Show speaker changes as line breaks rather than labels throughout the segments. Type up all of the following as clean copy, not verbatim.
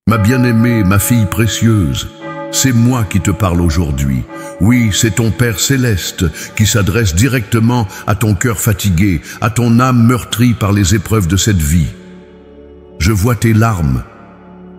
Ma bien-aimée, ma fille précieuse, c'est moi qui te parle aujourd'hui. Oui, c'est ton Père céleste qui s'adresse directement à ton cœur fatigué, à ton âme meurtrie par les épreuves de cette vie. Je vois tes larmes,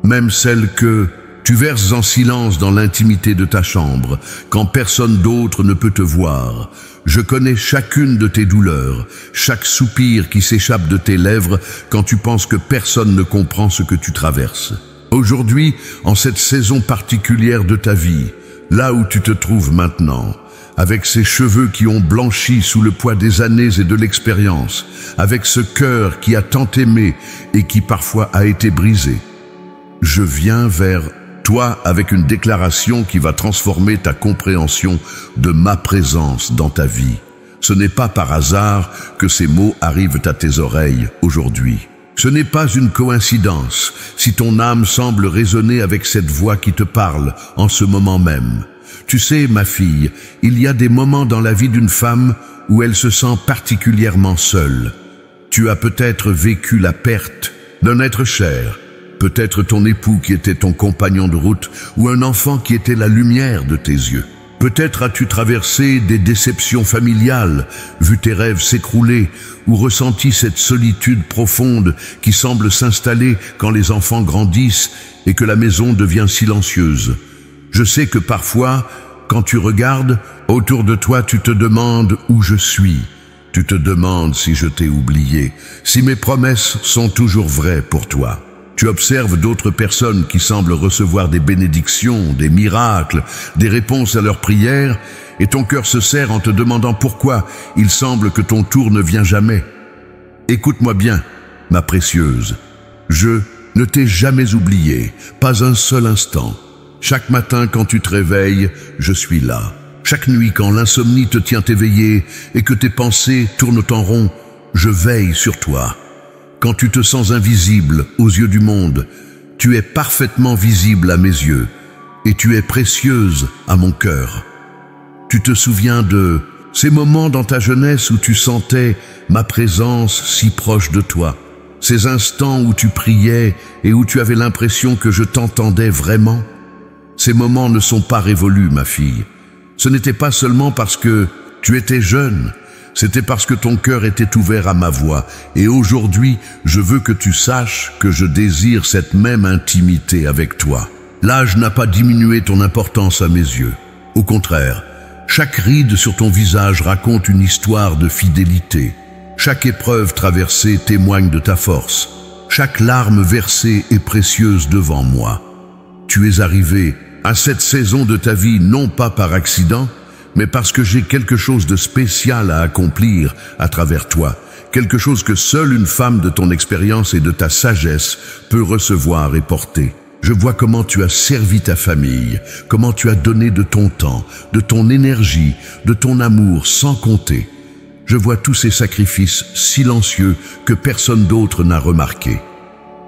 même celles que tu verses en silence dans l'intimité de ta chambre, quand personne d'autre ne peut te voir. Je connais chacune de tes douleurs, chaque soupir qui s'échappe de tes lèvres quand tu penses que personne ne comprend ce que tu traverses. Aujourd'hui, en cette saison particulière de ta vie, là où tu te trouves maintenant, avec ces cheveux qui ont blanchi sous le poids des années et de l'expérience, avec ce cœur qui a tant aimé et qui parfois a été brisé, je viens vers toi avec une déclaration qui va transformer ta compréhension de ma présence dans ta vie. Ce n'est pas par hasard que ces mots arrivent à tes oreilles aujourd'hui. Ce n'est pas une coïncidence si ton âme semble résonner avec cette voix qui te parle en ce moment même. Tu sais, ma fille, il y a des moments dans la vie d'une femme où elle se sent particulièrement seule. Tu as peut-être vécu la perte d'un être cher, peut-être ton époux qui était ton compagnon de route ou un enfant qui était la lumière de tes yeux. Peut-être as-tu traversé des déceptions familiales, vu tes rêves s'écrouler ou ressenti cette solitude profonde qui semble s'installer quand les enfants grandissent et que la maison devient silencieuse. Je sais que parfois, quand tu regardes autour de toi, tu te demandes où je suis. Tu te demandes si je t'ai oublié, si mes promesses sont toujours vraies pour toi. Tu observes d'autres personnes qui semblent recevoir des bénédictions, des miracles, des réponses à leurs prières, et ton cœur se serre en te demandant pourquoi il semble que ton tour ne vient jamais. Écoute-moi bien, ma précieuse. Je ne t'ai jamais oublié, pas un seul instant. Chaque matin quand tu te réveilles, je suis là. Chaque nuit quand l'insomnie te tient éveillé et que tes pensées tournent en rond, je veille sur toi. Quand tu te sens invisible aux yeux du monde, tu es parfaitement visible à mes yeux et tu es précieuse à mon cœur. Tu te souviens de ces moments dans ta jeunesse où tu sentais ma présence si proche de toi, ces instants où tu priais et où tu avais l'impression que je t'entendais vraiment. Ces moments ne sont pas révolus, ma fille. Ce n'était pas seulement parce que tu étais jeune, c'était parce que ton cœur était ouvert à ma voix. Et aujourd'hui, je veux que tu saches que je désire cette même intimité avec toi. L'âge n'a pas diminué ton importance à mes yeux. Au contraire, chaque ride sur ton visage raconte une histoire de fidélité. Chaque épreuve traversée témoigne de ta force. Chaque larme versée est précieuse devant moi. Tu es arrivé à cette saison de ta vie non pas par accident, mais parce que j'ai quelque chose de spécial à accomplir à travers toi, quelque chose que seule une femme de ton expérience et de ta sagesse peut recevoir et porter. Je vois comment tu as servi ta famille, comment tu as donné de ton temps, de ton énergie, de ton amour sans compter. Je vois tous ces sacrifices silencieux que personne d'autre n'a remarqués.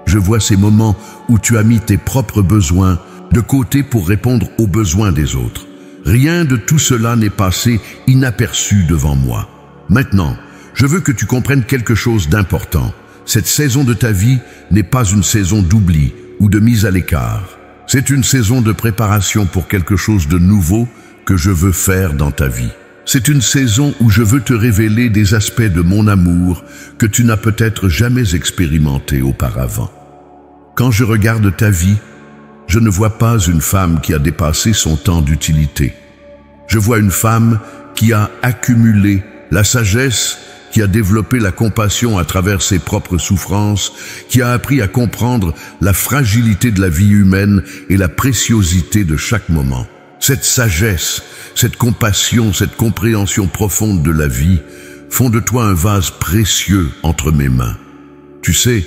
Je vois ces moments où tu as mis tes propres besoins de côté pour répondre aux besoins des autres. Rien de tout cela n'est passé inaperçu devant moi. Maintenant, je veux que tu comprennes quelque chose d'important. Cette saison de ta vie n'est pas une saison d'oubli ou de mise à l'écart. C'est une saison de préparation pour quelque chose de nouveau que je veux faire dans ta vie. C'est une saison où je veux te révéler des aspects de mon amour que tu n'as peut-être jamais expérimenté auparavant. Quand je regarde ta vie, je ne vois pas une femme qui a dépassé son temps d'utilité. Je vois une femme qui a accumulé la sagesse, qui a développé la compassion à travers ses propres souffrances, qui a appris à comprendre la fragilité de la vie humaine et la préciosité de chaque moment. Cette sagesse, cette compassion, cette compréhension profonde de la vie font de toi un vase précieux entre mes mains. Tu sais,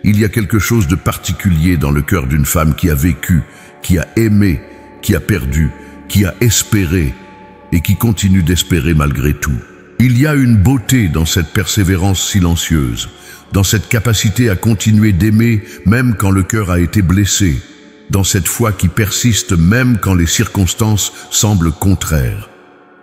il y a quelque chose de particulier dans le cœur d'une femme qui a vécu, qui a aimé, qui a perdu, qui a espéré et qui continue d'espérer malgré tout. Il y a une beauté dans cette persévérance silencieuse, dans cette capacité à continuer d'aimer même quand le cœur a été blessé, dans cette foi qui persiste même quand les circonstances semblent contraires.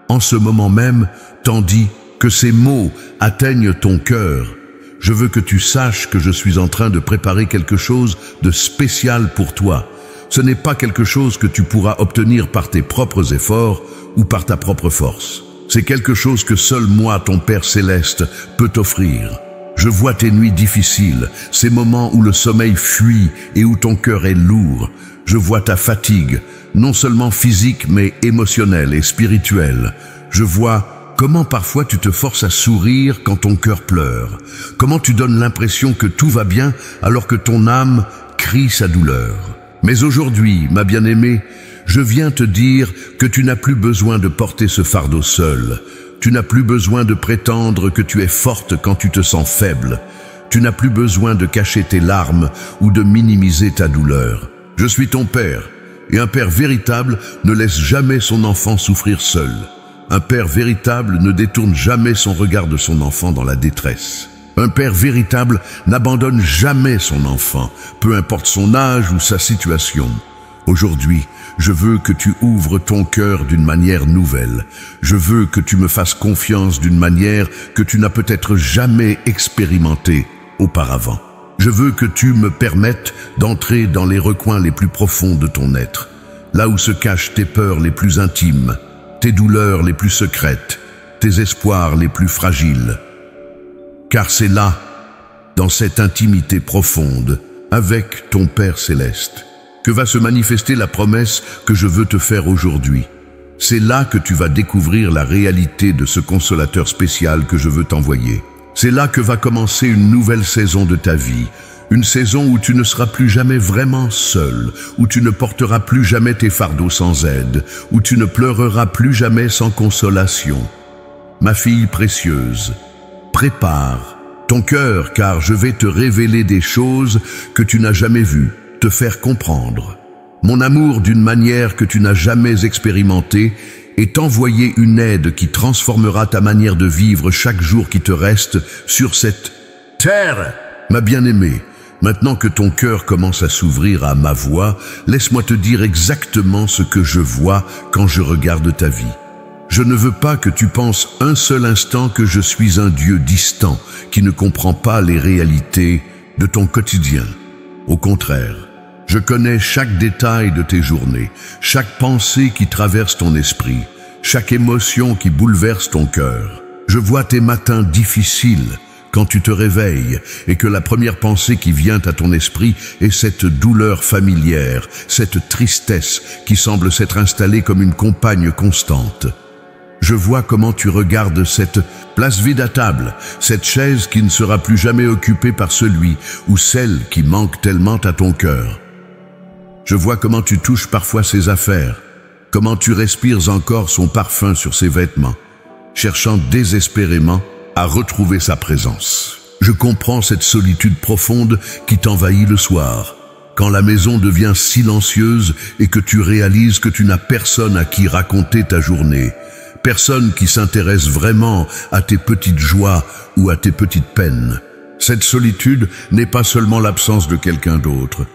En ce moment même, tandis que ces mots atteignent ton cœur, Je veux que tu saches que je suis en train de préparer quelque chose de spécial pour toi. Ce n'est pas quelque chose que tu pourras obtenir par tes propres efforts ou par ta propre force. C'est quelque chose que seul moi, ton Père Céleste, peut t'offrir. Je vois tes nuits difficiles, ces moments où le sommeil fuit et où ton cœur est lourd. Je vois ta fatigue, non seulement physique mais émotionnelle et spirituelle. Je vois comment parfois tu te forces à sourire quand ton cœur pleure. Comment tu donnes l'impression que tout va bien alors que ton âme crie sa douleur. Mais aujourd'hui, ma bien-aimée, je viens te dire que tu n'as plus besoin de porter ce fardeau seul. Tu n'as plus besoin de prétendre que tu es forte quand tu te sens faible. Tu n'as plus besoin de cacher tes larmes ou de minimiser ta douleur. Je suis ton père, et un père véritable ne laisse jamais son enfant souffrir seul. Un père véritable ne détourne jamais son regard de son enfant dans la détresse. Un père véritable n'abandonne jamais son enfant, peu importe son âge ou sa situation. Aujourd'hui, je veux que tu ouvres ton cœur d'une manière nouvelle. Je veux que tu me fasses confiance d'une manière que tu n'as peut-être jamais expérimentée auparavant. Je veux que tu me permettes d'entrer dans les recoins les plus profonds de ton être, là où se cachent tes peurs les plus intimes, tes douleurs les plus secrètes, tes espoirs les plus fragiles. Car c'est là, dans cette intimité profonde, avec ton Père Céleste, que va se manifester la promesse que je veux te faire aujourd'hui. C'est là que tu vas découvrir la réalité de ce consolateur spécial que je veux t'envoyer. C'est là que va commencer une nouvelle saison de ta vie, une saison où tu ne seras plus jamais vraiment seul, où tu ne porteras plus jamais tes fardeaux sans aide, où tu ne pleureras plus jamais sans consolation. Ma fille précieuse, prépare ton cœur, car je vais te révéler des choses que tu n'as jamais vues, te faire comprendre mon amour d'une manière que tu n'as jamais expérimentée et t'envoyer une aide qui transformera ta manière de vivre chaque jour qui te reste sur cette terre. Ma bien-aimée, maintenant que ton cœur commence à s'ouvrir à ma voix, laisse-moi te dire exactement ce que je vois quand je regarde ta vie. Je ne veux pas que tu penses un seul instant que je suis un Dieu distant qui ne comprend pas les réalités de ton quotidien. Au contraire, je connais chaque détail de tes journées, chaque pensée qui traverse ton esprit, chaque émotion qui bouleverse ton cœur. Je vois tes matins difficiles quand tu te réveilles et que la première pensée qui vient à ton esprit est cette douleur familière, cette tristesse qui semble s'être installée comme une compagne constante. Je vois comment tu regardes cette place vide à table, cette chaise qui ne sera plus jamais occupée par celui ou celle qui manque tellement à ton cœur. Je vois comment tu touches parfois ses affaires, comment tu respires encore son parfum sur ses vêtements, cherchant désespérément à retrouver sa présence. Je comprends cette solitude profonde qui t'envahit le soir, quand la maison devient silencieuse et que tu réalises que tu n'as personne à qui raconter ta journée, personne qui s'intéresse vraiment à tes petites joies ou à tes petites peines. Cette solitude n'est pas seulement l'absence de quelqu'un d'autre.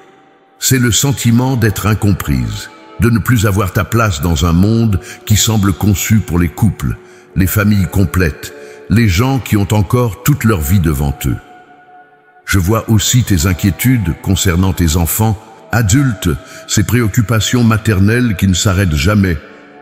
C'est le sentiment d'être incomprise, de ne plus avoir ta place dans un monde qui semble conçu pour les couples, les familles complètes, les gens qui ont encore toute leur vie devant eux. Je vois aussi tes inquiétudes concernant tes enfants, adultes, ces préoccupations maternelles qui ne s'arrêtent jamais,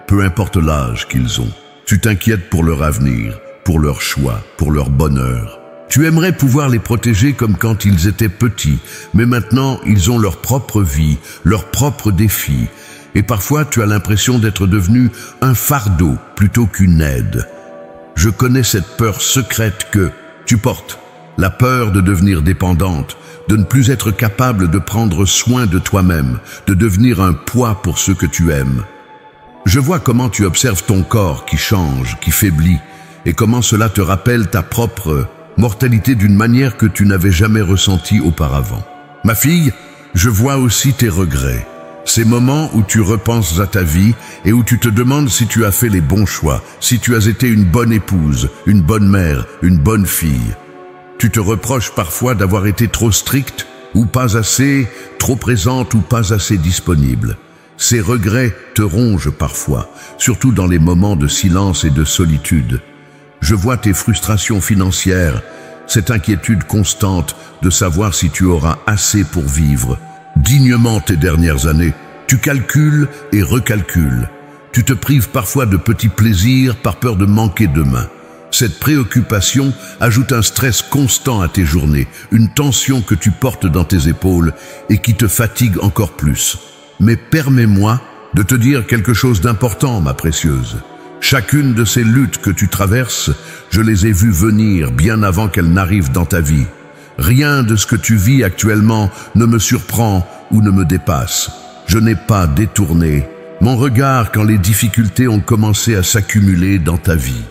peu importe l'âge qu'ils ont. Tu t'inquiètes pour leur avenir, pour leur choix, pour leur bonheur. Tu aimerais pouvoir les protéger comme quand ils étaient petits, mais maintenant ils ont leur propre vie, leurs propres défis. Et parfois tu as l'impression d'être devenu un fardeau plutôt qu'une aide. Je connais cette peur secrète que tu portes, la peur de devenir dépendante, de ne plus être capable de prendre soin de toi-même, de devenir un poids pour ceux que tu aimes. Je vois comment tu observes ton corps qui change, qui faiblit, et comment cela te rappelle ta propre mortalité d'une manière que tu n'avais jamais ressentie auparavant. Ma fille, je vois aussi tes regrets, ces moments où tu repenses à ta vie et où tu te demandes si tu as fait les bons choix, si tu as été une bonne épouse, une bonne mère, une bonne fille. Tu te reproches parfois d'avoir été trop stricte ou pas assez, trop présente ou pas assez disponible. Ces regrets te rongent parfois, surtout dans les moments de silence et de solitude. Je vois tes frustrations financières, cette inquiétude constante de savoir si tu auras assez pour vivre dignement tes dernières années. Tu calcules et recalcules. Tu te prives parfois de petits plaisirs par peur de manquer demain. Cette préoccupation ajoute un stress constant à tes journées, une tension que tu portes dans tes épaules et qui te fatigue encore plus. Mais permets-moi de te dire quelque chose d'important, ma précieuse. Chacune de ces luttes que tu traverses, je les ai vues venir bien avant qu'elles n'arrivent dans ta vie. Rien de ce que tu vis actuellement ne me surprend ou ne me dépasse. Je n'ai pas détourné mon regard quand les difficultés ont commencé à s'accumuler dans ta vie.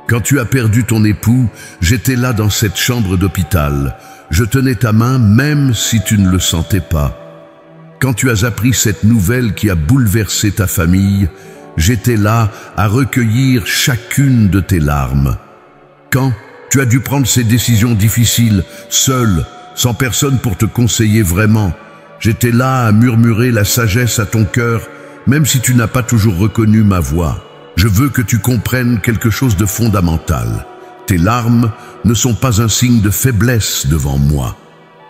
Quand tu as perdu ton époux, j'étais là dans cette chambre d'hôpital. Je tenais ta main même si tu ne le sentais pas. Quand tu as appris cette nouvelle qui a bouleversé ta famille, j'étais là à recueillir chacune de tes larmes. Quand tu as dû prendre ces décisions difficiles, seul, sans personne pour te conseiller vraiment, j'étais là à murmurer la sagesse à ton cœur, même si tu n'as pas toujours reconnu ma voix. Je veux que tu comprennes quelque chose de fondamental. Tes larmes ne sont pas un signe de faiblesse devant moi.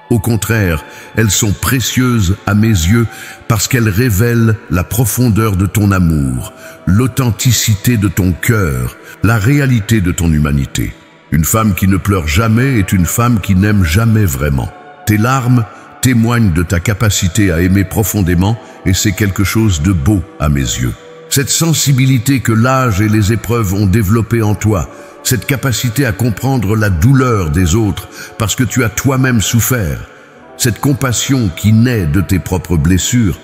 Au contraire, elles sont précieuses à mes yeux parce qu'elles révèlent la profondeur de ton amour, l'authenticité de ton cœur, la réalité de ton humanité. Une femme qui ne pleure jamais est une femme qui n'aime jamais vraiment. Tes larmes témoignent de ta capacité à aimer profondément et c'est quelque chose de beau à mes yeux. Cette sensibilité que l'âge et les épreuves ont développée en toi, cette capacité à comprendre la douleur des autres parce que tu as toi-même souffert, cette compassion qui naît de tes propres blessures,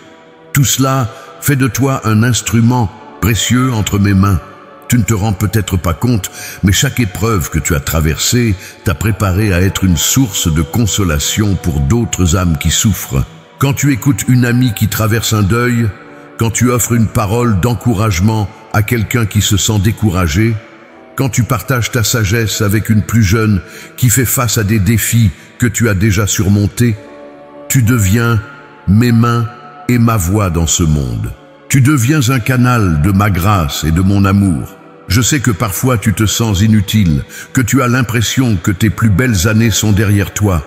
tout cela fait de toi un instrument précieux entre mes mains. Tu ne te rends peut-être pas compte, mais chaque épreuve que tu as traversée t'a préparé à être une source de consolation pour d'autres âmes qui souffrent. Quand tu écoutes une amie qui traverse un deuil, quand tu offres une parole d'encouragement à quelqu'un qui se sent découragé, quand tu partages ta sagesse avec une plus jeune qui fait face à des défis que tu as déjà surmontés, tu deviens mes mains et ma voix dans ce monde. Tu deviens un canal de ma grâce et de mon amour. Je sais que parfois tu te sens inutile, que tu as l'impression que tes plus belles années sont derrière toi.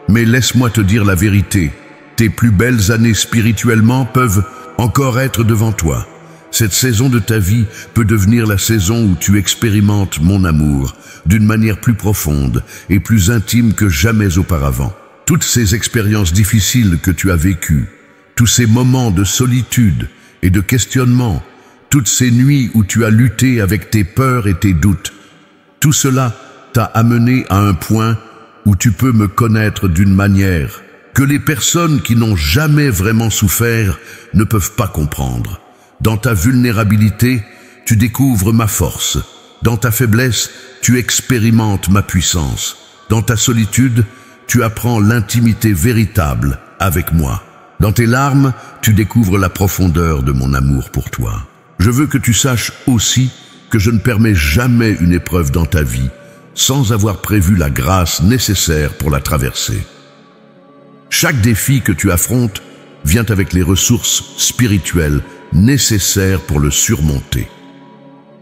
Mais laisse-moi te dire la vérité. Tes plus belles années spirituellement peuvent encore être devant toi. Cette saison de ta vie peut devenir la saison où tu expérimentes mon amour d'une manière plus profonde et plus intime que jamais auparavant. Toutes ces expériences difficiles que tu as vécues, tous ces moments de solitude et de questionnement, toutes ces nuits où tu as lutté avec tes peurs et tes doutes, tout cela t'a amené à un point où tu peux me connaître d'une manière que les personnes qui n'ont jamais vraiment souffert ne peuvent pas comprendre. Dans ta vulnérabilité, tu découvres ma force. Dans ta faiblesse, tu expérimentes ma puissance. Dans ta solitude, tu apprends l'intimité véritable avec moi. Dans tes larmes, tu découvres la profondeur de mon amour pour toi. Je veux que tu saches aussi que je ne permets jamais une épreuve dans ta vie sans avoir prévu la grâce nécessaire pour la traverser. Chaque défi que tu affrontes vient avec les ressources spirituelles nécessaires pour le surmonter.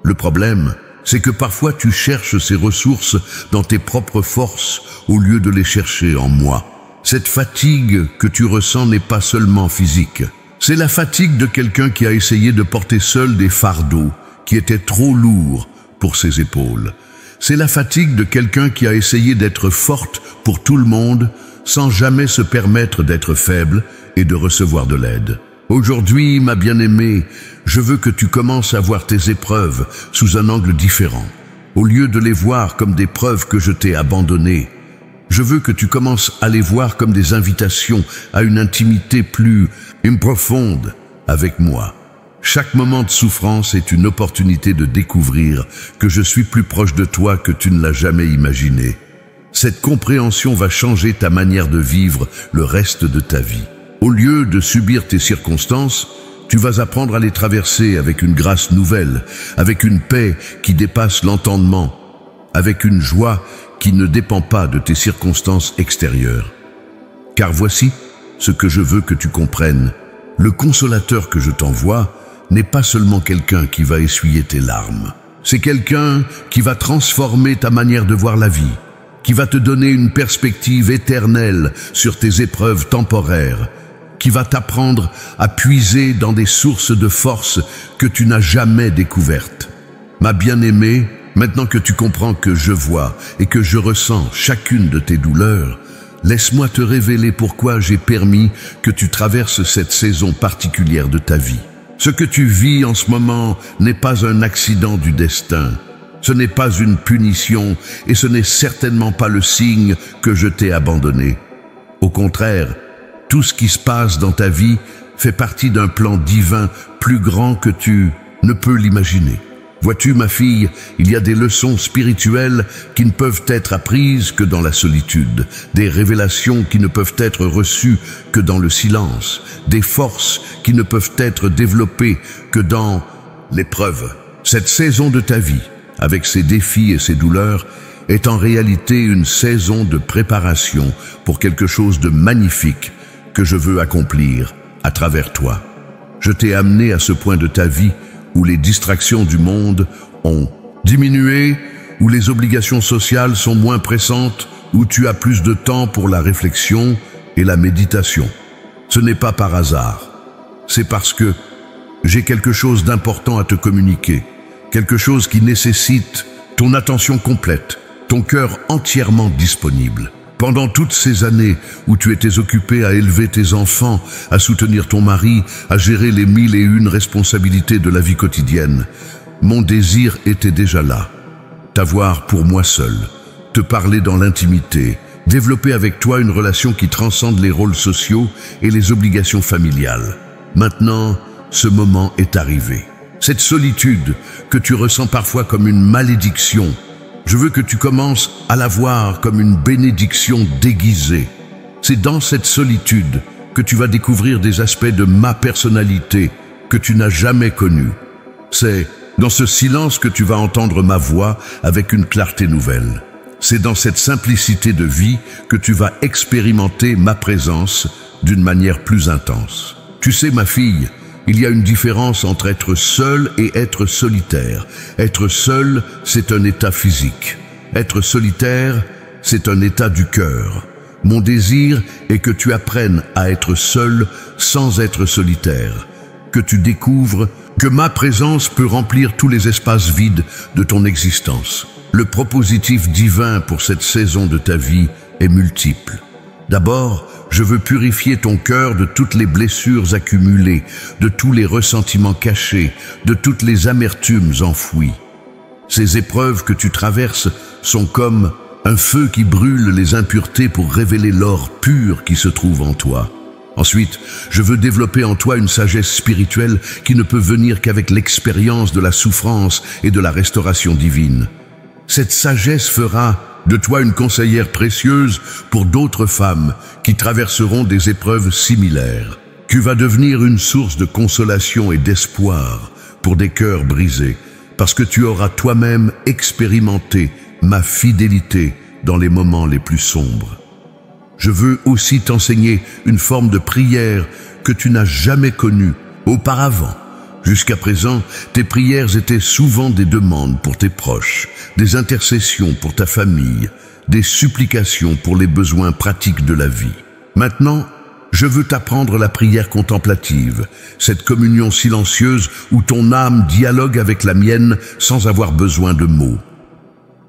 Le problème, c'est que parfois tu cherches ces ressources dans tes propres forces au lieu de les chercher en moi. Cette fatigue que tu ressens n'est pas seulement physique. C'est la fatigue de quelqu'un qui a essayé de porter seul des fardeaux qui étaient trop lourds pour ses épaules. C'est la fatigue de quelqu'un qui a essayé d'être forte pour tout le monde sans jamais se permettre d'être faible et de recevoir de l'aide. Aujourd'hui, ma bien-aimée, je veux que tu commences à voir tes épreuves sous un angle différent. Au lieu de les voir comme des preuves que je t'ai abandonnées, je veux que tu commences à les voir comme des invitations à une intimité plus profonde avec moi. Chaque moment de souffrance est une opportunité de découvrir que je suis plus proche de toi que tu ne l'as jamais imaginé. Cette compréhension va changer ta manière de vivre le reste de ta vie. Au lieu de subir tes circonstances, tu vas apprendre à les traverser avec une grâce nouvelle, avec une paix qui dépasse l'entendement, avec une joie qui ne dépend pas de tes circonstances extérieures. Car voici ce que je veux que tu comprennes. Le consolateur que je t'envoie n'est pas seulement quelqu'un qui va essuyer tes larmes. C'est quelqu'un qui va transformer ta manière de voir la vie, qui va te donner une perspective éternelle sur tes épreuves temporaires, qui va t'apprendre à puiser dans des sources de force que tu n'as jamais découvertes. Ma bien-aimée, maintenant que tu comprends que je vois et que je ressens chacune de tes douleurs, laisse-moi te révéler pourquoi j'ai permis que tu traverses cette saison particulière de ta vie. Ce que tu vis en ce moment n'est pas un accident du destin. Ce n'est pas une punition et ce n'est certainement pas le signe que je t'ai abandonné. Au contraire, tout ce qui se passe dans ta vie fait partie d'un plan divin plus grand que tu ne peux l'imaginer. Vois-tu, ma fille, il y a des leçons spirituelles qui ne peuvent être apprises que dans la solitude, des révélations qui ne peuvent être reçues que dans le silence, des forces qui ne peuvent être développées que dans l'épreuve. Cette saison de ta vie, avec ses défis et ses douleurs, est en réalité une saison de préparation pour quelque chose de magnifique que je veux accomplir à travers toi. Je t'ai amené à ce point de ta vie où les distractions du monde ont diminué, où les obligations sociales sont moins pressantes, où tu as plus de temps pour la réflexion et la méditation. Ce n'est pas par hasard, c'est parce que j'ai quelque chose d'important à te communiquer, quelque chose qui nécessite ton attention complète, ton cœur entièrement disponible. Pendant toutes ces années où tu étais occupé à élever tes enfants, à soutenir ton mari, à gérer les 1001 responsabilités de la vie quotidienne, mon désir était déjà là. T'avoir pour moi seul, te parler dans l'intimité, développer avec toi une relation qui transcende les rôles sociaux et les obligations familiales. Maintenant, ce moment est arrivé. Cette solitude que tu ressens parfois comme une malédiction, je veux que tu commences à la voir comme une bénédiction déguisée. C'est dans cette solitude que tu vas découvrir des aspects de ma personnalité que tu n'as jamais connus. C'est dans ce silence que tu vas entendre ma voix avec une clarté nouvelle. C'est dans cette simplicité de vie que tu vas expérimenter ma présence d'une manière plus intense. Tu sais, ma fille, il y a une différence entre être seul et être solitaire. Être seul, c'est un état physique. Être solitaire, c'est un état du cœur. Mon désir est que tu apprennes à être seul sans être solitaire. Que tu découvres que ma présence peut remplir tous les espaces vides de ton existence. Le propositif divin pour cette saison de ta vie est multiple. D'abord, je veux purifier ton cœur de toutes les blessures accumulées, de tous les ressentiments cachés, de toutes les amertumes enfouies. Ces épreuves que tu traverses sont comme un feu qui brûle les impuretés pour révéler l'or pur qui se trouve en toi. Ensuite, je veux développer en toi une sagesse spirituelle qui ne peut venir qu'avec l'expérience de la souffrance et de la restauration divine. Cette sagesse fera de toi une conseillère précieuse pour d'autres femmes qui traverseront des épreuves similaires. Tu vas devenir une source de consolation et d'espoir pour des cœurs brisés, parce que tu auras toi-même expérimenté ma fidélité dans les moments les plus sombres. Je veux aussi t'enseigner une forme de prière que tu n'as jamais connue auparavant. Jusqu'à présent, tes prières étaient souvent des demandes pour tes proches, des intercessions pour ta famille, des supplications pour les besoins pratiques de la vie. Maintenant, je veux t'apprendre la prière contemplative, cette communion silencieuse où ton âme dialogue avec la mienne sans avoir besoin de mots.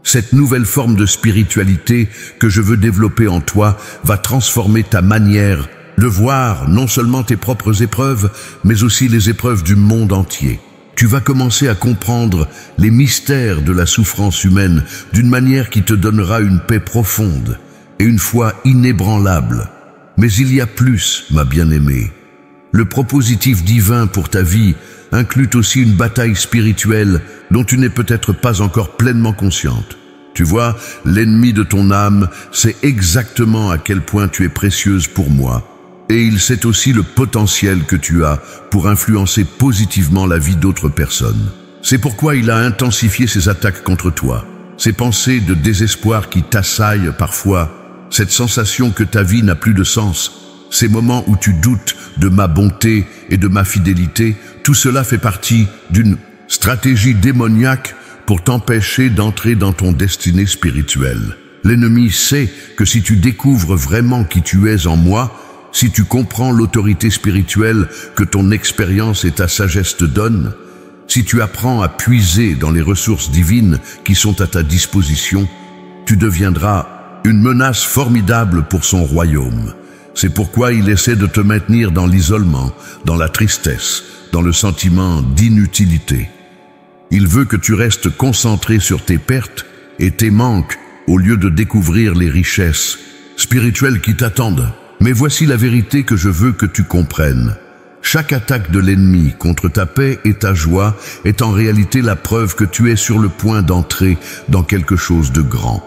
Cette nouvelle forme de spiritualité que je veux développer en toi va transformer ta manière de voir non seulement tes propres épreuves, mais aussi les épreuves du monde entier. Tu vas commencer à comprendre les mystères de la souffrance humaine d'une manière qui te donnera une paix profonde et une foi inébranlable. Mais il y a plus, ma bien-aimée. Le propositif divin pour ta vie inclut aussi une bataille spirituelle dont tu n'es peut-être pas encore pleinement consciente. Tu vois, l'ennemi de ton âme sait exactement à quel point tu es précieuse pour moi. Et il sait aussi le potentiel que tu as pour influencer positivement la vie d'autres personnes. C'est pourquoi il a intensifié ses attaques contre toi. Ces pensées de désespoir qui t'assaillent parfois, cette sensation que ta vie n'a plus de sens, ces moments où tu doutes de ma bonté et de ma fidélité, tout cela fait partie d'une stratégie démoniaque pour t'empêcher d'entrer dans ton destinée spirituelle. L'ennemi sait que si tu découvres vraiment qui tu es en moi, si tu comprends l'autorité spirituelle que ton expérience et ta sagesse te donnent, si tu apprends à puiser dans les ressources divines qui sont à ta disposition, tu deviendras une menace formidable pour son royaume. C'est pourquoi il essaie de te maintenir dans l'isolement, dans la tristesse, dans le sentiment d'inutilité. Il veut que tu restes concentré sur tes pertes et tes manques au lieu de découvrir les richesses spirituelles qui t'attendent. Mais voici la vérité que je veux que tu comprennes. Chaque attaque de l'ennemi contre ta paix et ta joie est en réalité la preuve que tu es sur le point d'entrer dans quelque chose de grand.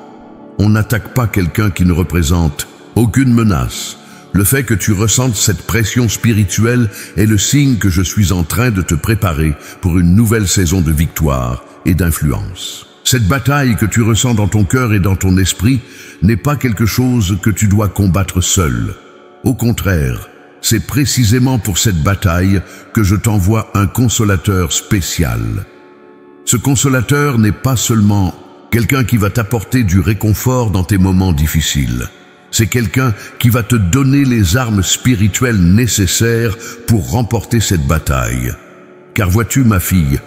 On n'attaque pas quelqu'un qui ne représente aucune menace. Le fait que tu ressentes cette pression spirituelle est le signe que je suis en train de te préparer pour une nouvelle saison de victoire et d'influence. Cette bataille que tu ressens dans ton cœur et dans ton esprit n'est pas quelque chose que tu dois combattre seul. Au contraire, c'est précisément pour cette bataille que je t'envoie un consolateur spécial. Ce consolateur n'est pas seulement quelqu'un qui va t'apporter du réconfort dans tes moments difficiles. C'est quelqu'un qui va te donner les armes spirituelles nécessaires pour remporter cette bataille. Car vois-tu, ma fille,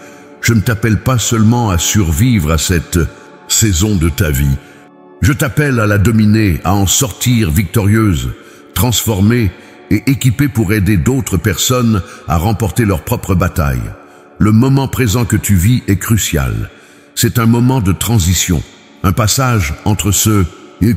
je ne t'appelle pas seulement à survivre à cette saison de ta vie. Je t'appelle à la dominer, à en sortir victorieuse, transformée et équipée pour aider d'autres personnes à remporter leur propre bataille. Le moment présent que tu vis est crucial. C'est un moment de transition, un passage entre ce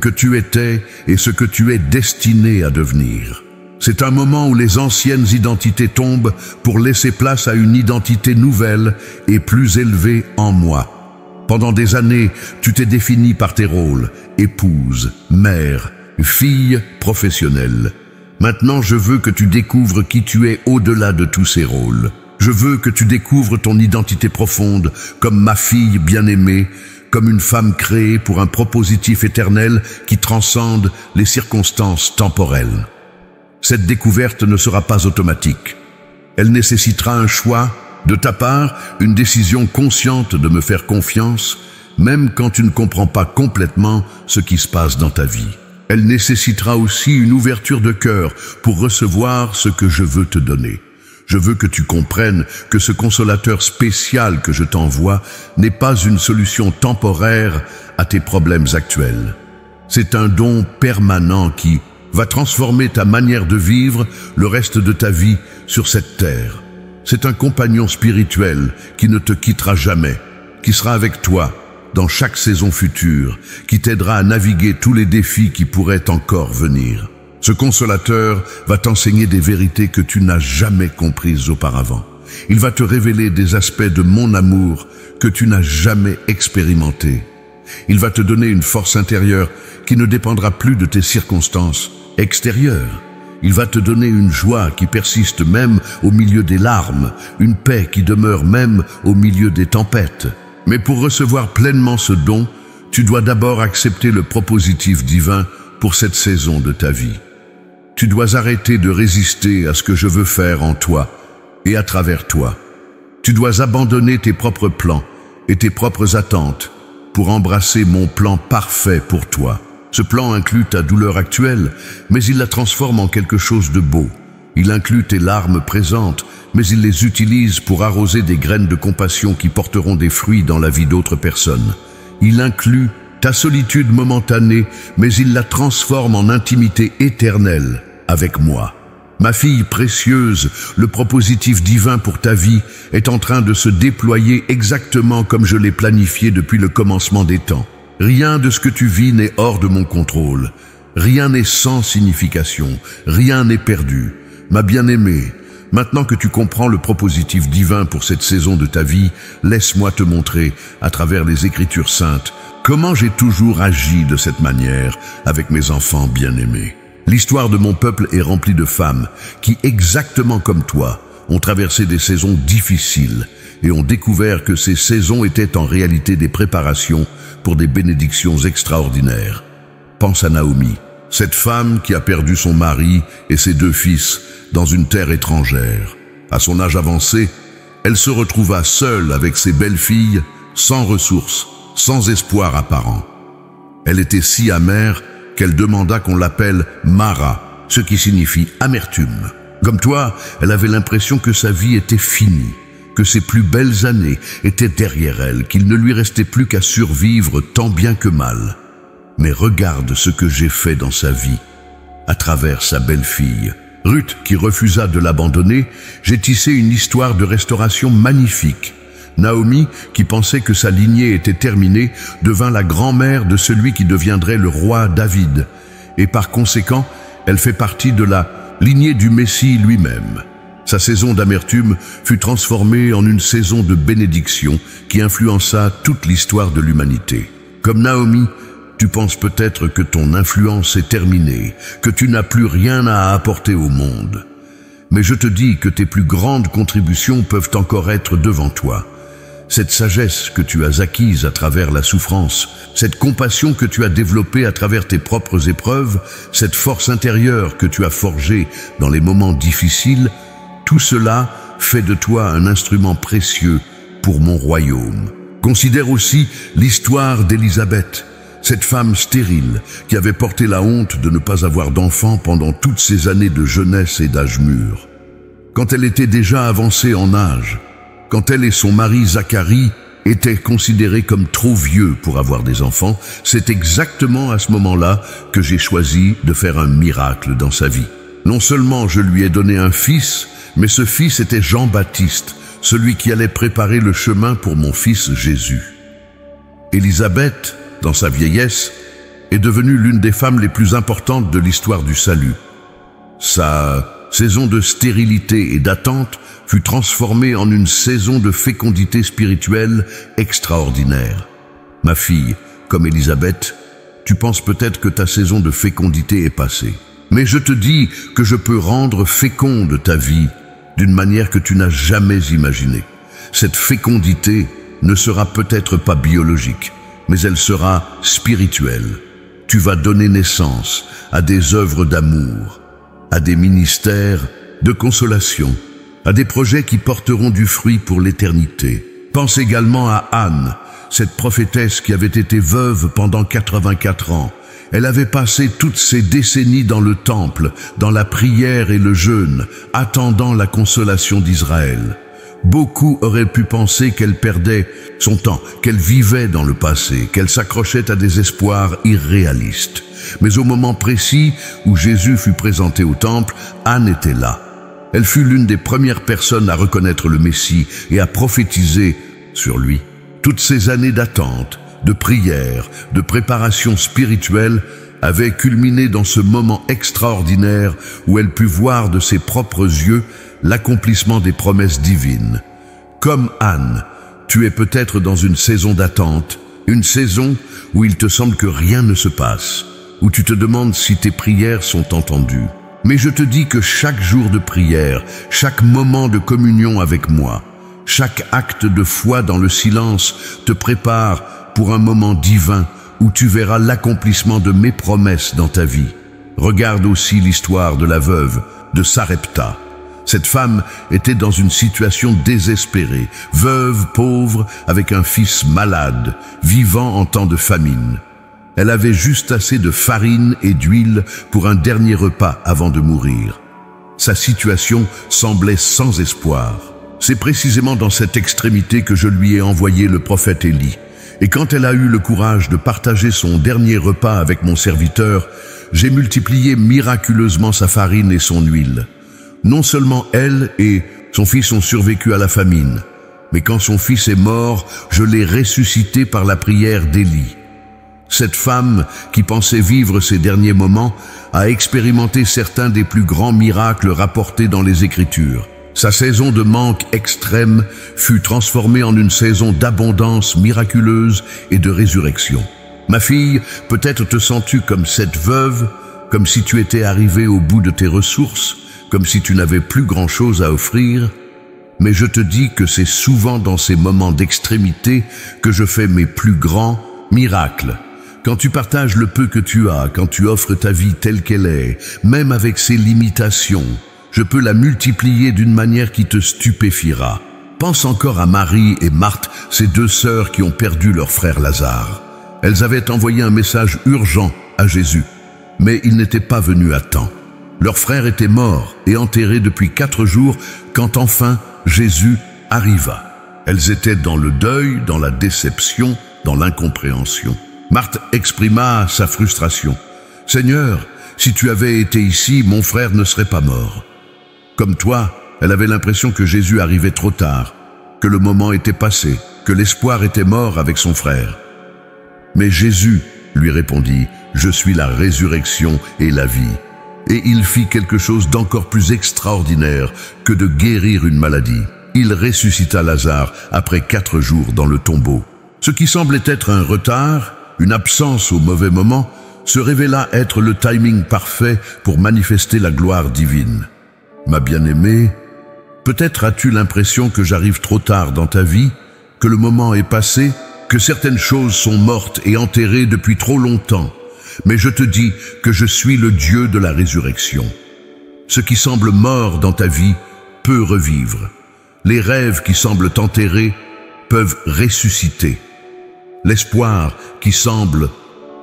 que tu étais et ce que tu es destiné à devenir. C'est un moment où les anciennes identités tombent pour laisser place à une identité nouvelle et plus élevée en moi. Pendant des années, tu t'es défini par tes rôles, épouse, mère, fille, professionnelle. Maintenant, je veux que tu découvres qui tu es au-delà de tous ces rôles. Je veux que tu découvres ton identité profonde comme ma fille bien-aimée, comme une femme créée pour un propositif éternel qui transcende les circonstances temporelles. Cette découverte ne sera pas automatique. Elle nécessitera un choix de ta part, une décision consciente de me faire confiance, même quand tu ne comprends pas complètement ce qui se passe dans ta vie. Elle nécessitera aussi une ouverture de cœur pour recevoir ce que je veux te donner. Je veux que tu comprennes que ce consolateur spécial que je t'envoie n'est pas une solution temporaire à tes problèmes actuels. C'est un don permanent qui va transformer ta manière de vivre le reste de ta vie sur cette terre. C'est un compagnon spirituel qui ne te quittera jamais, qui sera avec toi dans chaque saison future, qui t'aidera à naviguer tous les défis qui pourraient encore venir. Ce consolateur va t'enseigner des vérités que tu n'as jamais comprises auparavant. Il va te révéler des aspects de mon amour que tu n'as jamais expérimentés. Il va te donner une force intérieure qui ne dépendra plus de tes circonstances extérieures. Il va te donner une joie qui persiste même au milieu des larmes, une paix qui demeure même au milieu des tempêtes. Mais pour recevoir pleinement ce don, tu dois d'abord accepter le propositif divin pour cette saison de ta vie. Tu dois arrêter de résister à ce que je veux faire en toi et à travers toi. Tu dois abandonner tes propres plans et tes propres attentes pour embrasser mon plan parfait pour toi. Ce plan inclut ta douleur actuelle, mais il la transforme en quelque chose de beau. Il inclut tes larmes présentes, mais il les utilise pour arroser des graines de compassion qui porteront des fruits dans la vie d'autres personnes. Il inclut ta solitude momentanée, mais il la transforme en intimité éternelle avec moi. Ma fille précieuse, le propositif divin pour ta vie est en train de se déployer exactement comme je l'ai planifié depuis le commencement des temps. Rien de ce que tu vis n'est hors de mon contrôle. Rien n'est sans signification. Rien n'est perdu. Ma bien-aimée, maintenant que tu comprends le propositif divin pour cette saison de ta vie, laisse-moi te montrer, à travers les Écritures saintes, comment j'ai toujours agi de cette manière avec mes enfants bien-aimés. L'histoire de mon peuple est remplie de femmes qui, exactement comme toi, ont traversé des saisons difficiles et ont découvert que ces saisons étaient en réalité des préparations pour des bénédictions extraordinaires. Pense à Naomi, cette femme qui a perdu son mari et ses 2 fils dans une terre étrangère. À son âge avancé, elle se retrouva seule avec ses belles-filles, sans ressources, sans espoir apparent. Elle était si amère qu'elle demanda qu'on l'appelle Mara, ce qui signifie amertume. Comme toi, elle avait l'impression que sa vie était finie, que ses plus belles années étaient derrière elle, qu'il ne lui restait plus qu'à survivre tant bien que mal. Mais regarde ce que j'ai fait dans sa vie, à travers sa belle-fille. Ruth, qui refusa de l'abandonner, j'ai tissé une histoire de restauration magnifique. Naomi, qui pensait que sa lignée était terminée, devint la grand-mère de celui qui deviendrait le roi David. Et par conséquent, elle fait partie de la lignée du Messie lui-même. Sa saison d'amertume fut transformée en une saison de bénédiction qui influença toute l'histoire de l'humanité. Comme Naomi, tu penses peut-être que ton influence est terminée, que tu n'as plus rien à apporter au monde. Mais je te dis que tes plus grandes contributions peuvent encore être devant toi. Cette sagesse que tu as acquise à travers la souffrance, cette compassion que tu as développée à travers tes propres épreuves, cette force intérieure que tu as forgée dans les moments difficiles, tout cela fait de toi un instrument précieux pour mon royaume. Considère aussi l'histoire d'Élisabeth, cette femme stérile qui avait porté la honte de ne pas avoir d'enfant pendant toutes ces années de jeunesse et d'âge mûr. Quand elle était déjà avancée en âge, quand elle et son mari Zacharie étaient considérés comme trop vieux pour avoir des enfants, c'est exactement à ce moment-là que j'ai choisi de faire un miracle dans sa vie. Non seulement je lui ai donné un fils, mais ce fils était Jean-Baptiste, celui qui allait préparer le chemin pour mon fils Jésus. Élisabeth, dans sa vieillesse, est devenue l'une des femmes les plus importantes de l'histoire du salut. Sa saison de stérilité et d'attente fut transformée en une saison de fécondité spirituelle extraordinaire. Ma fille, comme Élisabeth, tu penses peut-être que ta saison de fécondité est passée. Mais je te dis que je peux rendre féconde ta vie d'une manière que tu n'as jamais imaginée. Cette fécondité ne sera peut-être pas biologique, mais elle sera spirituelle. Tu vas donner naissance à des œuvres d'amour, à des ministères de consolation, à des projets qui porteront du fruit pour l'éternité. Pense également à Anne, cette prophétesse qui avait été veuve pendant 84 ans. Elle avait passé toutes ces décennies dans le temple, dans la prière et le jeûne, attendant la consolation d'Israël. Beaucoup auraient pu penser qu'elle perdait son temps, qu'elle vivait dans le passé, qu'elle s'accrochait à des espoirs irréalistes. Mais au moment précis où Jésus fut présenté au temple, Anne était là. Elle fut l'une des premières personnes à reconnaître le Messie et à prophétiser sur lui. Toutes ces années d'attente, de prière, de préparation spirituelle avaient culminé dans ce moment extraordinaire où elle put voir de ses propres yeux l'accomplissement des promesses divines. Comme Anne, tu es peut-être dans une saison d'attente, une saison où il te semble que rien ne se passe, où tu te demandes si tes prières sont entendues. Mais je te dis que chaque jour de prière, chaque moment de communion avec moi, chaque acte de foi dans le silence te prépare pour un moment divin où tu verras l'accomplissement de mes promesses dans ta vie. Regarde aussi l'histoire de la veuve de Sarepta. Cette femme était dans une situation désespérée, veuve, pauvre, avec un fils malade, vivant en temps de famine. Elle avait juste assez de farine et d'huile pour un dernier repas avant de mourir. Sa situation semblait sans espoir. C'est précisément dans cette extrémité que je lui ai envoyé le prophète Élie. Et quand elle a eu le courage de partager son dernier repas avec mon serviteur, j'ai multiplié miraculeusement sa farine et son huile. Non seulement elle et son fils ont survécu à la famine, mais quand son fils est mort, je l'ai ressuscité par la prière d'Élie. Cette femme, qui pensait vivre ses derniers moments, a expérimenté certains des plus grands miracles rapportés dans les Écritures. Sa saison de manque extrême fut transformée en une saison d'abondance miraculeuse et de résurrection. Ma fille, peut-être te sens-tu comme cette veuve, comme si tu étais arrivée au bout de tes ressources, comme si tu n'avais plus grand-chose à offrir. Mais je te dis que c'est souvent dans ces moments d'extrémité que je fais mes plus grands miracles. Quand tu partages le peu que tu as, quand tu offres ta vie telle qu'elle est, même avec ses limitations, je peux la multiplier d'une manière qui te stupéfiera. Pense encore à Marie et Marthe, ces deux sœurs qui ont perdu leur frère Lazare. Elles avaient envoyé un message urgent à Jésus, mais il n'était pas venu à temps. Leur frère était mort et enterré depuis 4 jours quand enfin Jésus arriva. Elles étaient dans le deuil, dans la déception, dans l'incompréhension. Marthe exprima sa frustration. « Seigneur, si tu avais été ici, mon frère ne serait pas mort. » Comme toi, elle avait l'impression que Jésus arrivait trop tard, que le moment était passé, que l'espoir était mort avec son frère. Mais Jésus lui répondit, « Je suis la résurrection et la vie. » Et il fit quelque chose d'encore plus extraordinaire que de guérir une maladie. Il ressuscita Lazare après 4 jours dans le tombeau. Ce qui semblait être un retard, une absence au mauvais moment, se révéla être le timing parfait pour manifester la gloire divine. Ma bien-aimée, peut-être as-tu l'impression que j'arrive trop tard dans ta vie, que le moment est passé, que certaines choses sont mortes et enterrées depuis trop longtemps. Mais je te dis que je suis le Dieu de la résurrection. Ce qui semble mort dans ta vie peut revivre. Les rêves qui semblent enterrés peuvent ressusciter. L'espoir qui semble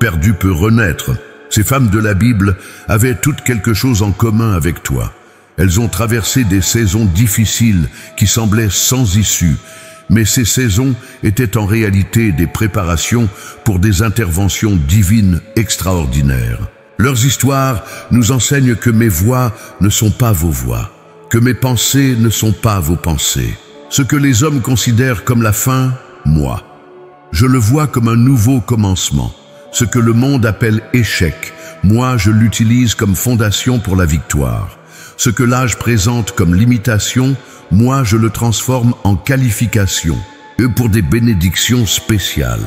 perdu peut renaître. Ces femmes de la Bible avaient toutes quelque chose en commun avec toi. Elles ont traversé des saisons difficiles qui semblaient sans issue, mais ces saisons étaient en réalité des préparations pour des interventions divines extraordinaires. Leurs histoires nous enseignent que mes voix ne sont pas vos voix, que mes pensées ne sont pas vos pensées. Ce que les hommes considèrent comme la fin, moi, je le vois comme un nouveau commencement. Ce que le monde appelle échec, moi je l'utilise comme fondation pour la victoire. Ce que l'âge présente comme limitation, moi je le transforme en qualification, et pour des bénédictions spéciales.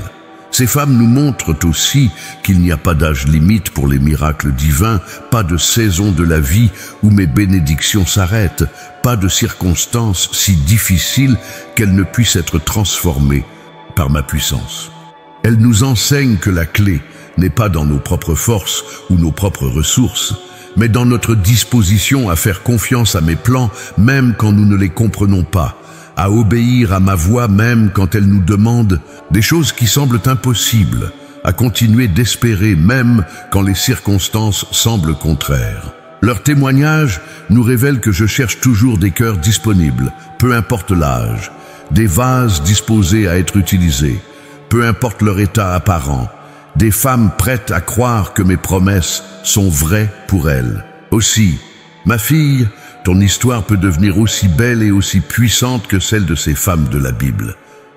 Ces femmes nous montrent aussi qu'il n'y a pas d'âge limite pour les miracles divins, pas de saison de la vie où mes bénédictions s'arrêtent, pas de circonstances si difficiles qu'elles ne puissent être transformées par ma puissance. Elles nous enseignent que la clé n'est pas dans nos propres forces ou nos propres ressources, mais dans notre disposition à faire confiance à mes plans, même quand nous ne les comprenons pas, à obéir à ma voix même quand elle nous demande des choses qui semblent impossibles, à continuer d'espérer même quand les circonstances semblent contraires. Leur témoignage nous révèle que je cherche toujours des cœurs disponibles, peu importe l'âge, des vases disposés à être utilisés, peu importe leur état apparent, des femmes prêtes à croire que mes promesses sont vraies pour elles. Aussi, ma fille, ton histoire peut devenir aussi belle et aussi puissante que celle de ces femmes de la Bible.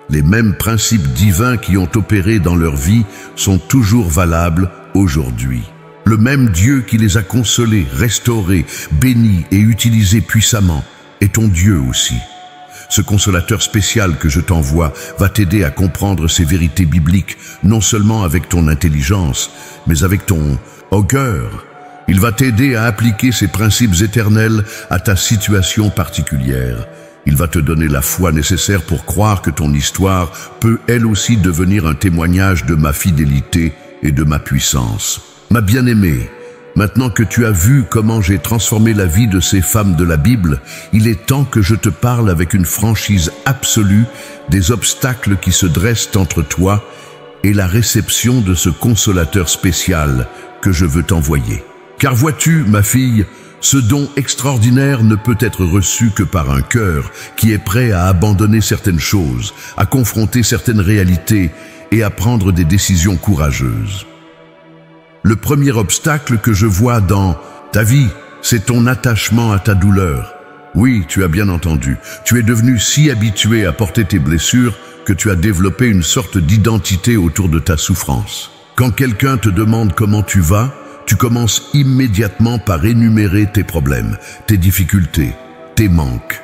Les mêmes principes divins qui ont opéré dans leur vie sont toujours valables aujourd'hui. Le même Dieu qui les a consolées, restaurées, bénies et utilisées puissamment est ton Dieu aussi. Ce consolateur spécial que je t'envoie va t'aider à comprendre ces vérités bibliques, non seulement avec ton intelligence, mais avec ton cœur. Il va t'aider à appliquer ces principes éternels à ta situation particulière. Il va te donner la foi nécessaire pour croire que ton histoire peut elle aussi devenir un témoignage de ma fidélité et de ma puissance. Ma bien-aimée, maintenant que tu as vu comment j'ai transformé la vie de ces femmes de la Bible, il est temps que je te parle avec une franchise absolue des obstacles qui se dressent entre toi et la réception de ce consolateur spécial que je veux t'envoyer. Car vois-tu, ma fille, ce don extraordinaire ne peut être reçu que par un cœur qui est prêt à abandonner certaines choses, à confronter certaines réalités et à prendre des décisions courageuses. Le premier obstacle que je vois dans ta vie, c'est ton attachement à ta douleur. Oui, tu as bien entendu, tu es devenu si habitué à porter tes blessures que tu as développé une sorte d'identité autour de ta souffrance. Quand quelqu'un te demande comment tu vas, tu commences immédiatement par énumérer tes problèmes, tes difficultés, tes manques.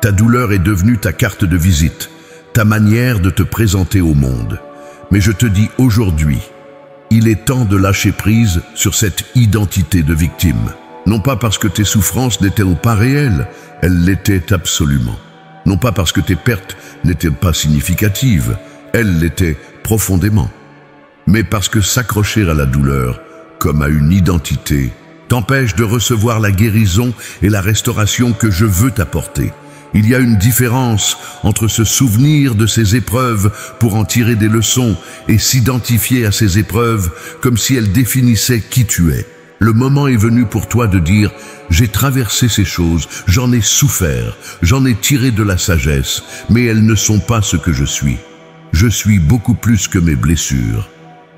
Ta douleur est devenue ta carte de visite, ta manière de te présenter au monde. Mais je te dis aujourd'hui, il est temps de lâcher prise sur cette identité de victime. Non pas parce que tes souffrances n'étaient pas réelles, elles l'étaient absolument. Non pas parce que tes pertes n'étaient pas significatives, elles l'étaient profondément. Mais parce que s'accrocher à la douleur, comme à une identité, t'empêche de recevoir la guérison et la restauration que je veux t'apporter. Il y a une différence entre se souvenir de ces épreuves pour en tirer des leçons et s'identifier à ces épreuves comme si elles définissaient qui tu es. Le moment est venu pour toi de dire « J'ai traversé ces choses, j'en ai souffert, j'en ai tiré de la sagesse, mais elles ne sont pas ce que je suis. Je suis beaucoup plus que mes blessures. »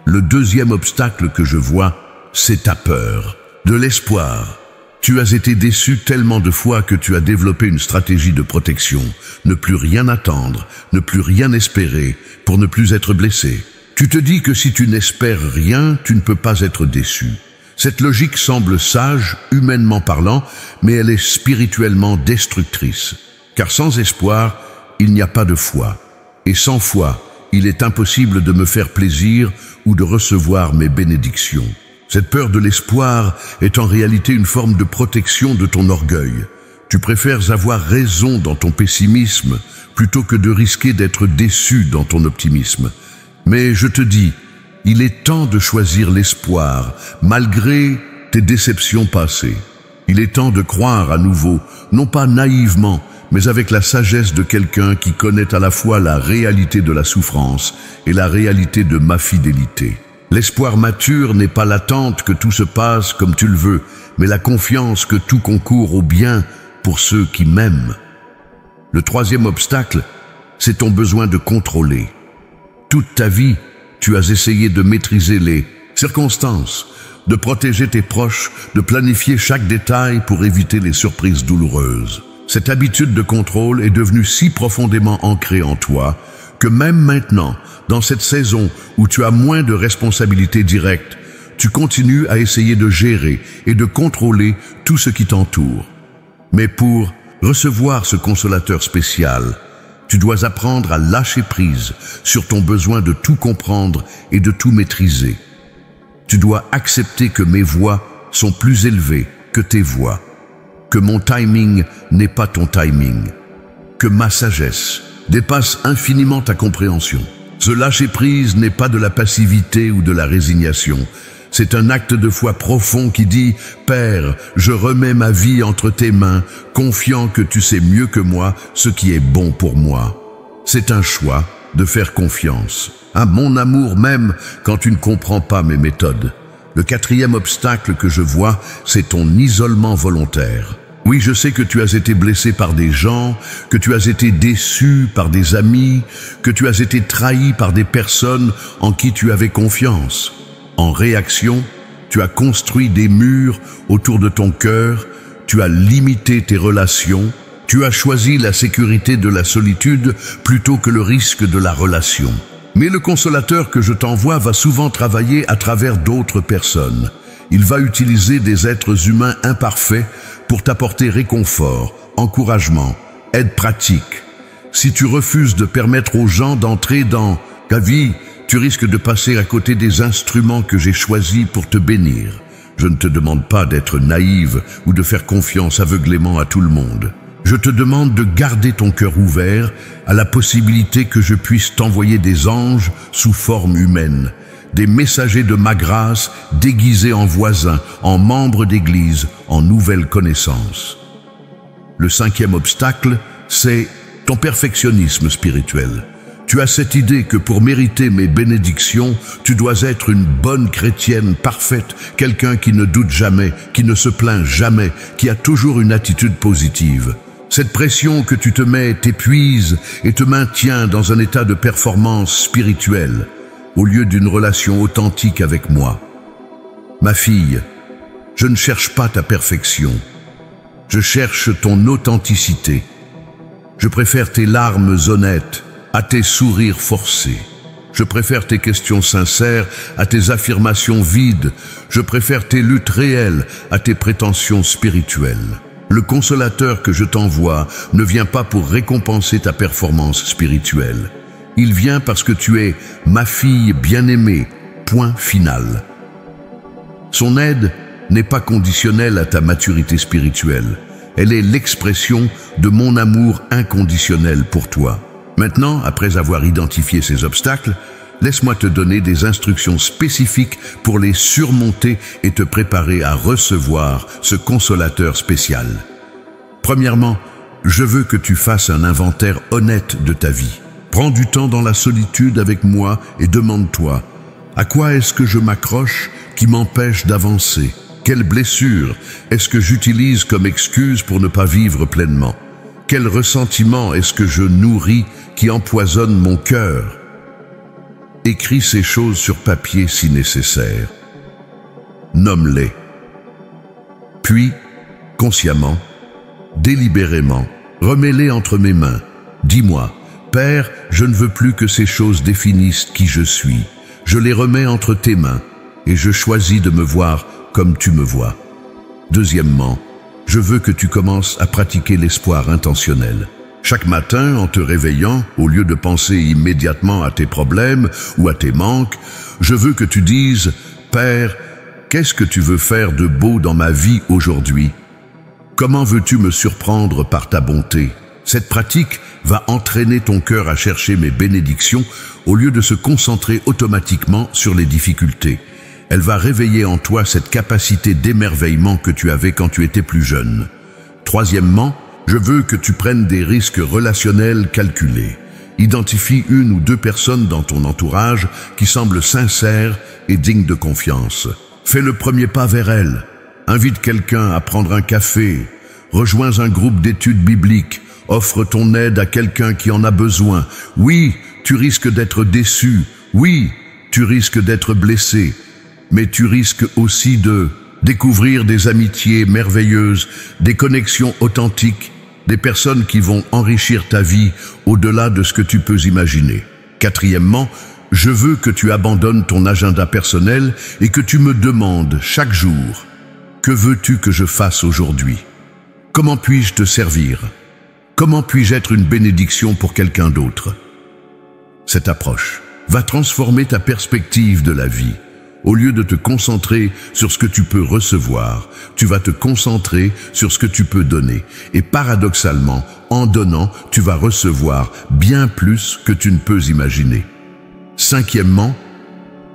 Le deuxième obstacle que je vois, c'est ta peur, de l'espoir. Tu as été déçu tellement de fois que tu as développé une stratégie de protection. Ne plus rien attendre, ne plus rien espérer, pour ne plus être blessé. Tu te dis que si tu n'espères rien, tu ne peux pas être déçu. Cette logique semble sage, humainement parlant, mais elle est spirituellement destructrice. Car sans espoir, il n'y a pas de foi. Et sans foi, il est impossible de me faire plaisir ou de recevoir mes bénédictions. Cette peur de l'espoir est en réalité une forme de protection de ton orgueil. Tu préfères avoir raison dans ton pessimisme plutôt que de risquer d'être déçu dans ton optimisme. Mais je te dis, il est temps de choisir l'espoir, malgré tes déceptions passées. Il est temps de croire à nouveau, non pas naïvement, mais avec la sagesse de quelqu'un qui connaît à la fois la réalité de la souffrance et la réalité de ma fidélité. L'espoir mature n'est pas l'attente que tout se passe comme tu le veux, mais la confiance que tout concourt au bien pour ceux qui m'aiment. Le troisième obstacle, c'est ton besoin de contrôler. Toute ta vie, tu as essayé de maîtriser les circonstances, de protéger tes proches, de planifier chaque détail pour éviter les surprises douloureuses. Cette habitude de contrôle est devenue si profondément ancrée en toi que même maintenant, dans cette saison où tu as moins de responsabilités directes, tu continues à essayer de gérer et de contrôler tout ce qui t'entoure. Mais pour recevoir ce consolateur spécial, tu dois apprendre à lâcher prise sur ton besoin de tout comprendre et de tout maîtriser. Tu dois accepter que mes voies sont plus élevées que tes voies, que mon timing n'est pas ton timing, que ma sagesse dépasse infiniment ta compréhension. Ce lâcher-prise n'est pas de la passivité ou de la résignation. C'est un acte de foi profond qui dit « Père, je remets ma vie entre tes mains, confiant que tu sais mieux que moi ce qui est bon pour moi. » C'est un choix de faire confiance à mon amour même quand tu ne comprends pas mes méthodes. Le quatrième obstacle que je vois, c'est ton isolement volontaire. Oui, je sais que tu as été blessé par des gens, que tu as été déçu par des amis, que tu as été trahi par des personnes en qui tu avais confiance. En réaction, tu as construit des murs autour de ton cœur, tu as limité tes relations, tu as choisi la sécurité de la solitude plutôt que le risque de la relation. Mais le consolateur que je t'envoie va souvent travailler à travers d'autres personnes. Il va utiliser des êtres humains imparfaits pour t'apporter réconfort, encouragement, aide pratique. Si tu refuses de permettre aux gens d'entrer dans ta vie, tu risques de passer à côté des instruments que j'ai choisis pour te bénir. Je ne te demande pas d'être naïve ou de faire confiance aveuglément à tout le monde. Je te demande de garder ton cœur ouvert à la possibilité que je puisse t'envoyer des anges sous forme humaine, des messagers de ma grâce déguisés en voisins, en membres d'église, en nouvelles connaissances. Le cinquième obstacle, c'est ton perfectionnisme spirituel. Tu as cette idée que pour mériter mes bénédictions, tu dois être une bonne chrétienne parfaite, quelqu'un qui ne doute jamais, qui ne se plaint jamais, qui a toujours une attitude positive. Cette pression que tu te mets t'épuise et te maintient dans un état de performance spirituelle, au lieu d'une relation authentique avec moi. Ma fille, je ne cherche pas ta perfection, je cherche ton authenticité. Je préfère tes larmes honnêtes à tes sourires forcés. Je préfère tes questions sincères à tes affirmations vides. Je préfère tes luttes réelles à tes prétentions spirituelles. Le consolateur que je t'envoie ne vient pas pour récompenser ta performance spirituelle. Il vient parce que tu es ma fille bien-aimée, point final. Son aide n'est pas conditionnelle à ta maturité spirituelle. Elle est l'expression de mon amour inconditionnel pour toi. Maintenant, après avoir identifié ces obstacles, laisse-moi te donner des instructions spécifiques pour les surmonter et te préparer à recevoir ce consolateur spécial. Premièrement, je veux que tu fasses un inventaire honnête de ta vie. Prends du temps dans la solitude avec moi et demande-toi, à quoi est-ce que je m'accroche qui m'empêche d'avancer? Quelle blessure est-ce que j'utilise comme excuse pour ne pas vivre pleinement? Quel ressentiment est-ce que je nourris qui empoisonne mon cœur? Écris ces choses sur papier si nécessaire. Nomme-les. Puis, consciemment, délibérément, remets-les entre mes mains. Dis-moi, Père, je ne veux plus que ces choses définissent qui je suis. Je les remets entre tes mains et je choisis de me voir comme tu me vois. Deuxièmement, je veux que tu commences à pratiquer l'espoir intentionnel. Chaque matin, en te réveillant, au lieu de penser immédiatement à tes problèmes ou à tes manques, je veux que tu dises, Père, qu'est-ce que tu veux faire de beau dans ma vie aujourd'hui? Comment veux-tu me surprendre par ta bonté? Cette pratique va entraîner ton cœur à chercher mes bénédictions au lieu de se concentrer automatiquement sur les difficultés. Elle va réveiller en toi cette capacité d'émerveillement que tu avais quand tu étais plus jeune. Troisièmement, je veux que tu prennes des risques relationnels calculés. Identifie une ou deux personnes dans ton entourage qui semblent sincères et dignes de confiance. Fais le premier pas vers elles. Invite quelqu'un à prendre un café. Rejoins un groupe d'études bibliques. Offre ton aide à quelqu'un qui en a besoin. Oui, tu risques d'être déçu. Oui, tu risques d'être blessé. Mais tu risques aussi de découvrir des amitiés merveilleuses, des connexions authentiques, des personnes qui vont enrichir ta vie au-delà de ce que tu peux imaginer. Quatrièmement, je veux que tu abandonnes ton agenda personnel et que tu me demandes chaque jour, que veux-tu que je fasse aujourd'hui? Comment puis-je te servir? Comment puis-je être une bénédiction pour quelqu'un d'autre? Cette approche va transformer ta perspective de la vie. Au lieu de te concentrer sur ce que tu peux recevoir, tu vas te concentrer sur ce que tu peux donner. Et paradoxalement, en donnant, tu vas recevoir bien plus que tu ne peux imaginer. Cinquièmement,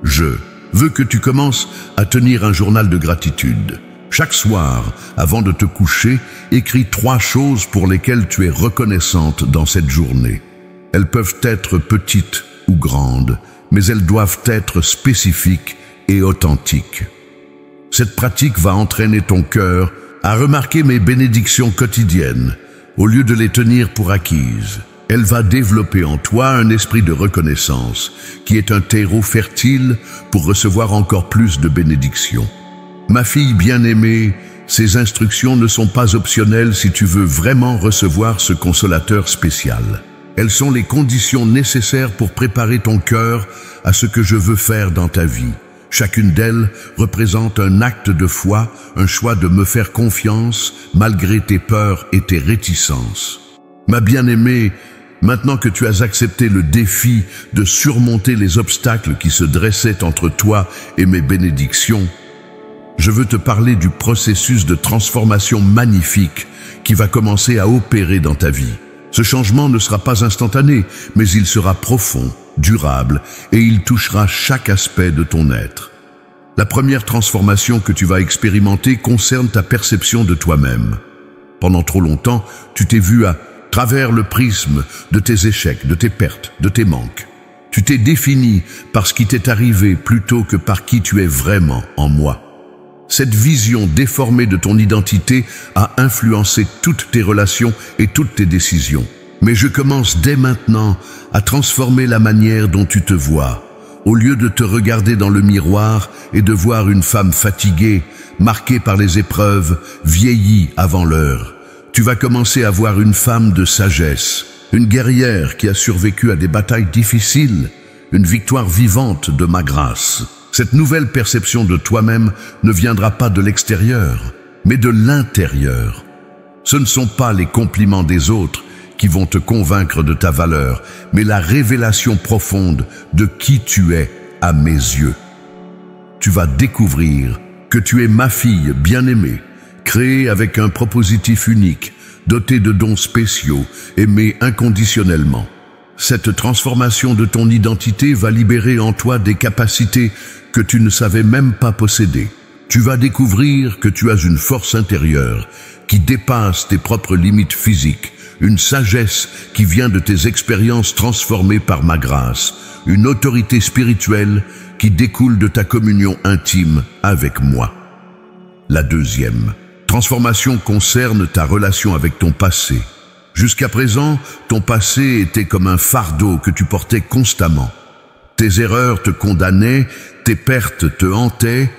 je veux que tu commences à tenir un journal de gratitude. Chaque soir, avant de te coucher, écris 3 choses pour lesquelles tu es reconnaissante dans cette journée. Elles peuvent être petites ou grandes, mais elles doivent être spécifiques et authentiques. Cette pratique va entraîner ton cœur à remarquer mes bénédictions quotidiennes, au lieu de les tenir pour acquises. Elle va développer en toi un esprit de reconnaissance, qui est un terreau fertile pour recevoir encore plus de bénédictions. Ma fille bien-aimée, ces instructions ne sont pas optionnelles si tu veux vraiment recevoir ce consolateur spécial. Elles sont les conditions nécessaires pour préparer ton cœur à ce que je veux faire dans ta vie. Chacune d'elles représente un acte de foi, un choix de me faire confiance malgré tes peurs et tes réticences. Ma bien-aimée, maintenant que tu as accepté le défi de surmonter les obstacles qui se dressaient entre toi et mes bénédictions, je veux te parler du processus de transformation magnifique qui va commencer à opérer dans ta vie. Ce changement ne sera pas instantané, mais il sera profond, durable, et il touchera chaque aspect de ton être. La première transformation que tu vas expérimenter concerne ta perception de toi-même. Pendant trop longtemps, tu t'es vu à travers le prisme de tes échecs, de tes pertes, de tes manques. Tu t'es défini par ce qui t'est arrivé plutôt que par qui tu es vraiment en moi. Cette vision déformée de ton identité a influencé toutes tes relations et toutes tes décisions. Mais je commence dès maintenant à transformer la manière dont tu te vois. Au lieu de te regarder dans le miroir et de voir une femme fatiguée, marquée par les épreuves, vieillie avant l'heure, tu vas commencer à voir une femme de sagesse, une guerrière qui a survécu à des batailles difficiles, une victoire vivante de ma grâce. Cette nouvelle perception de toi-même ne viendra pas de l'extérieur, mais de l'intérieur. Ce ne sont pas les compliments des autres qui vont te convaincre de ta valeur, mais la révélation profonde de qui tu es à mes yeux. Tu vas découvrir que tu es ma fille bien-aimée, créée avec un propositif unique, dotée de dons spéciaux, aimée inconditionnellement. Cette transformation de ton identité va libérer en toi des capacités que tu ne savais même pas posséder. Tu vas découvrir que tu as une force intérieure qui dépasse tes propres limites physiques, une sagesse qui vient de tes expériences transformées par ma grâce, une autorité spirituelle qui découle de ta communion intime avec moi. La deuxième transformation concerne ta relation avec ton passé. Jusqu'à présent, ton passé était comme un fardeau que tu portais constamment. Tes erreurs te condamnaient, tes pertes te hantaient,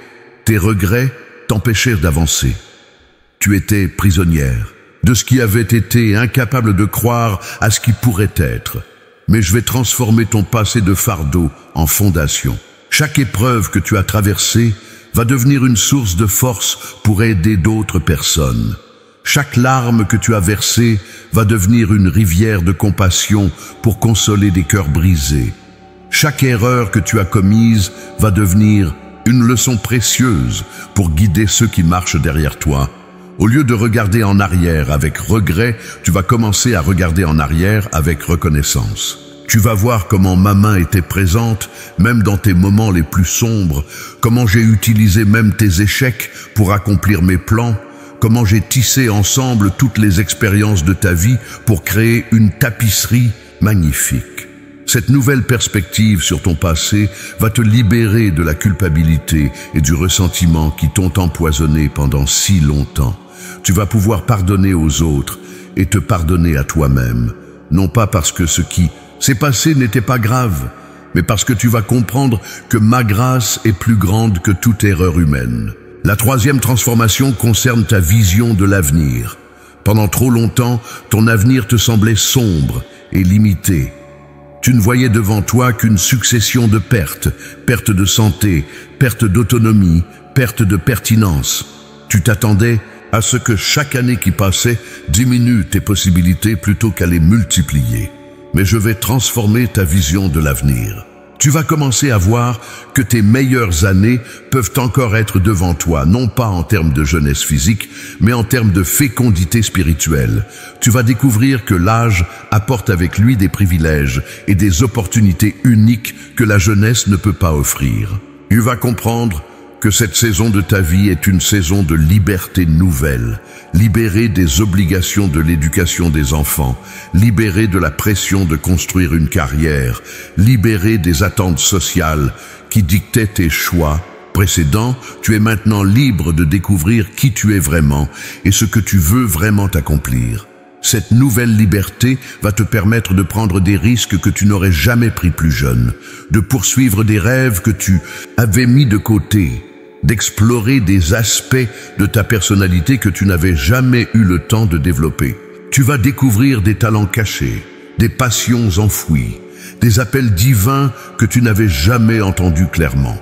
tes regrets t'empêchèrent d'avancer. Tu étais prisonnière de ce qui avait été, incapable de croire à ce qui pourrait être. Mais je vais transformer ton passé de fardeau en fondation. Chaque épreuve que tu as traversée va devenir une source de force pour aider d'autres personnes. Chaque larme que tu as versée va devenir une rivière de compassion pour consoler des cœurs brisés. Chaque erreur que tu as commise va devenir une leçon précieuse pour guider ceux qui marchent derrière toi. Au lieu de regarder en arrière avec regret, tu vas commencer à regarder en arrière avec reconnaissance. Tu vas voir comment ma main était présente, même dans tes moments les plus sombres, comment j'ai utilisé même tes échecs pour accomplir mes plans, comment j'ai tissé ensemble toutes les expériences de ta vie pour créer une tapisserie magnifique. Cette nouvelle perspective sur ton passé va te libérer de la culpabilité et du ressentiment qui t'ont empoisonné pendant si longtemps. Tu vas pouvoir pardonner aux autres et te pardonner à toi-même, non pas parce que ce qui s'est passé n'était pas grave, mais parce que tu vas comprendre que ma grâce est plus grande que toute erreur humaine. La troisième transformation concerne ta vision de l'avenir. Pendant trop longtemps, ton avenir te semblait sombre et limité. Tu ne voyais devant toi qu'une succession de pertes, perte de santé, perte d'autonomie, perte de pertinence. Tu t'attendais à ce que chaque année qui passait diminue tes possibilités plutôt qu'à les multiplier. Mais je vais transformer ta vision de l'avenir. Tu vas commencer à voir que tes meilleures années peuvent encore être devant toi, non pas en termes de jeunesse physique, mais en termes de fécondité spirituelle. Tu vas découvrir que l'âge apporte avec lui des privilèges et des opportunités uniques que la jeunesse ne peut pas offrir. Tu vas comprendre que cette saison de ta vie est une saison de liberté nouvelle, libérée des obligations de l'éducation des enfants, libérée de la pression de construire une carrière, libérée des attentes sociales qui dictaient tes choix précédents. Tu es maintenant libre de découvrir qui tu es vraiment et ce que tu veux vraiment accomplir. Cette nouvelle liberté va te permettre de prendre des risques que tu n'aurais jamais pris plus jeune, de poursuivre des rêves que tu avais mis de côté, d'explorer des aspects de ta personnalité que tu n'avais jamais eu le temps de développer. Tu vas découvrir des talents cachés, des passions enfouies, des appels divins que tu n'avais jamais entendus clairement.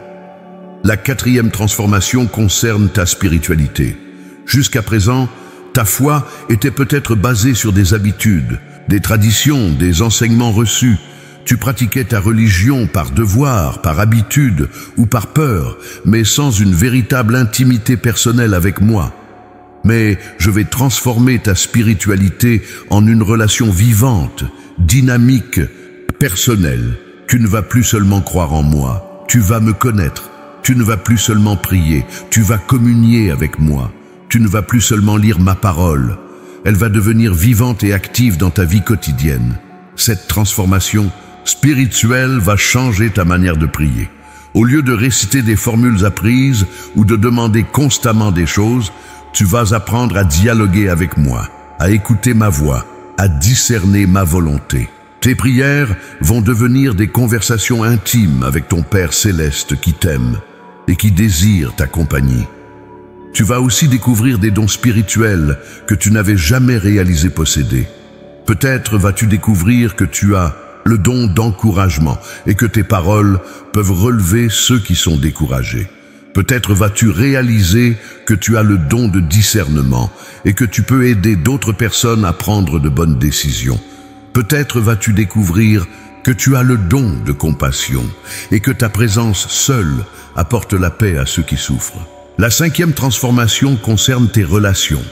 La quatrième transformation concerne ta spiritualité. Jusqu'à présent, ta foi était peut-être basée sur des habitudes, des traditions, des enseignements reçus. Tu pratiquais ta religion par devoir, par habitude ou par peur, mais sans une véritable intimité personnelle avec moi. Mais je vais transformer ta spiritualité en une relation vivante, dynamique, personnelle. Tu ne vas plus seulement croire en moi, tu vas me connaître. Tu ne vas plus seulement prier, tu vas communier avec moi. Tu ne vas plus seulement lire ma parole, elle va devenir vivante et active dans ta vie quotidienne. Cette transformation spirituelle va changer ta manière de prier. Au lieu de réciter des formules apprises ou de demander constamment des choses, tu vas apprendre à dialoguer avec moi, à écouter ma voix, à discerner ma volonté. Tes prières vont devenir des conversations intimes avec ton Père céleste qui t'aime et qui désire ta compagnie. Tu vas aussi découvrir des dons spirituels que tu n'avais jamais réalisé posséder. Peut-être vas-tu découvrir que tu as le don d'encouragement et que tes paroles peuvent relever ceux qui sont découragés. Peut-être vas-tu réaliser que tu as le don de discernement et que tu peux aider d'autres personnes à prendre de bonnes décisions. Peut-être vas-tu découvrir que tu as le don de compassion et que ta présence seule apporte la paix à ceux qui souffrent. La cinquième transformation concerne tes relations.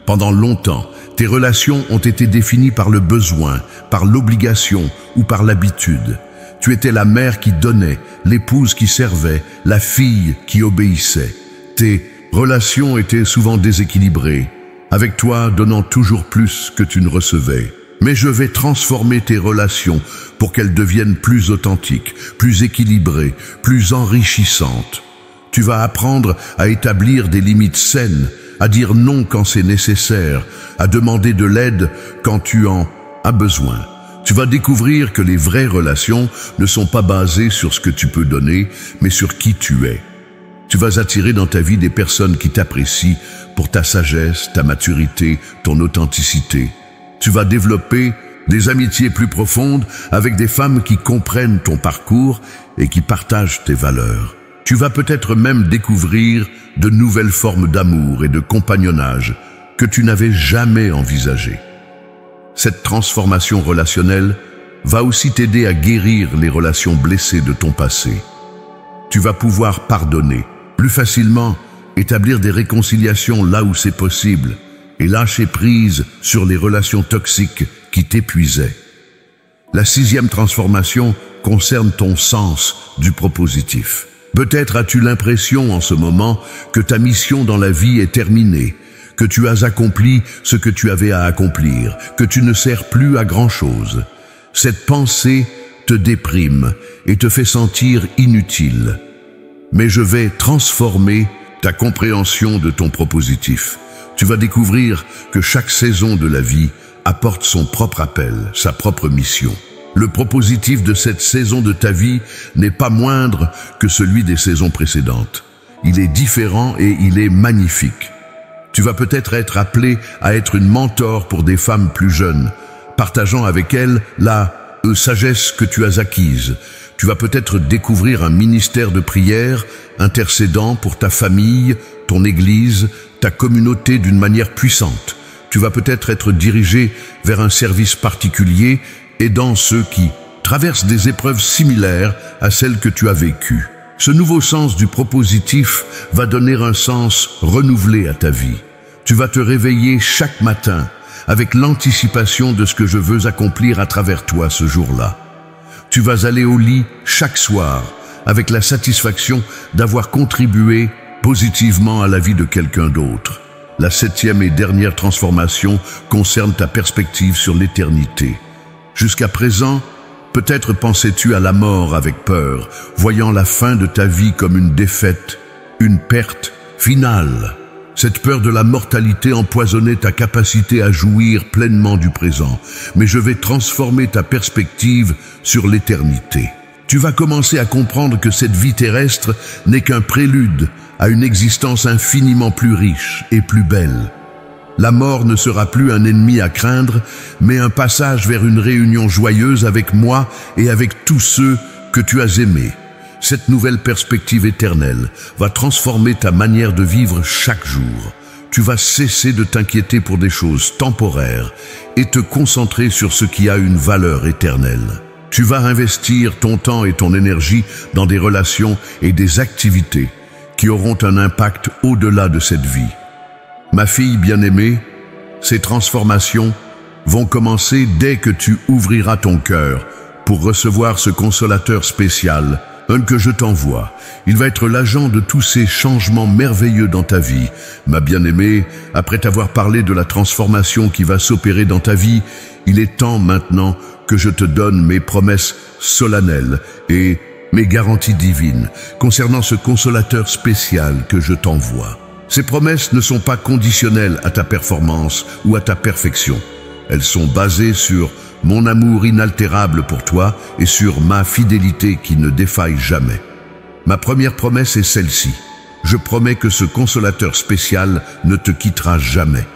Pendant longtemps, tes relations ont été définies par le besoin, par l'obligation ou par l'habitude. Tu étais la mère qui donnait, l'épouse qui servait, la fille qui obéissait. Tes relations étaient souvent déséquilibrées, avec toi donnant toujours plus que tu ne recevais. Mais je vais transformer tes relations pour qu'elles deviennent plus authentiques, plus équilibrées, plus enrichissantes. Tu vas apprendre à établir des limites saines, à dire non quand c'est nécessaire, à demander de l'aide quand tu en as besoin. Tu vas découvrir que les vraies relations ne sont pas basées sur ce que tu peux donner, mais sur qui tu es. Tu vas attirer dans ta vie des personnes qui t'apprécient pour ta sagesse, ta maturité, ton authenticité. Tu vas développer des amitiés plus profondes avec des femmes qui comprennent ton parcours et qui partagent tes valeurs. Tu vas peut-être même découvrir de nouvelles formes d'amour et de compagnonnage que tu n'avais jamais envisagées. Cette transformation relationnelle va aussi t'aider à guérir les relations blessées de ton passé. Tu vas pouvoir pardonner plus facilement, établir des réconciliations là où c'est possible et lâcher prise sur les relations toxiques qui t'épuisaient. La 6e transformation concerne ton sens du propositif. Peut-être as-tu l'impression en ce moment que ta mission dans la vie est terminée, que tu as accompli ce que tu avais à accomplir, que tu ne sers plus à grand-chose. Cette pensée te déprime et te fait sentir inutile. Mais je vais transformer ta compréhension de ton propositif. Tu vas découvrir que chaque saison de la vie apporte son propre appel, sa propre mission. Le propositif de cette saison de ta vie n'est pas moindre que celui des saisons précédentes. Il est différent et il est magnifique. Tu vas peut-être être appelé à être une mentor pour des femmes plus jeunes, partageant avec elles la sagesse que tu as acquise. Tu vas peut-être découvrir un ministère de prière, intercédant pour ta famille, ton église, ta communauté d'une manière puissante. Tu vas peut-être être dirigé vers un service particulier, aidant ceux qui traversent des épreuves similaires à celles que tu as vécues. Ce nouveau sens du propositif va donner un sens renouvelé à ta vie. Tu vas te réveiller chaque matin avec l'anticipation de ce que je veux accomplir à travers toi ce jour-là. Tu vas aller au lit chaque soir avec la satisfaction d'avoir contribué positivement à la vie de quelqu'un d'autre. La 7e et dernière transformation concerne ta perspective sur l'éternité. Jusqu'à présent, peut-être pensais-tu à la mort avec peur, voyant la fin de ta vie comme une défaite, une perte finale. Cette peur de la mortalité empoisonnait ta capacité à jouir pleinement du présent, mais je vais transformer ta perspective sur l'éternité. Tu vas commencer à comprendre que cette vie terrestre n'est qu'un prélude à une existence infiniment plus riche et plus belle. La mort ne sera plus un ennemi à craindre, mais un passage vers une réunion joyeuse avec moi et avec tous ceux que tu as aimés. Cette nouvelle perspective éternelle va transformer ta manière de vivre chaque jour. Tu vas cesser de t'inquiéter pour des choses temporaires et te concentrer sur ce qui a une valeur éternelle. Tu vas investir ton temps et ton énergie dans des relations et des activités qui auront un impact au-delà de cette vie. Ma fille bien-aimée, ces transformations vont commencer dès que tu ouvriras ton cœur pour recevoir ce consolateur spécial, un que je t'envoie. Il va être l'agent de tous ces changements merveilleux dans ta vie. Ma bien-aimée, après t'avoir parlé de la transformation qui va s'opérer dans ta vie, il est temps maintenant que je te donne mes promesses solennelles et mes garanties divines concernant ce consolateur spécial que je t'envoie. Ces promesses ne sont pas conditionnelles à ta performance ou à ta perfection. Elles sont basées sur mon amour inaltérable pour toi et sur ma fidélité qui ne défaille jamais. Ma première promesse est celle-ci. Je promets que ce consolateur spécial ne te quittera jamais.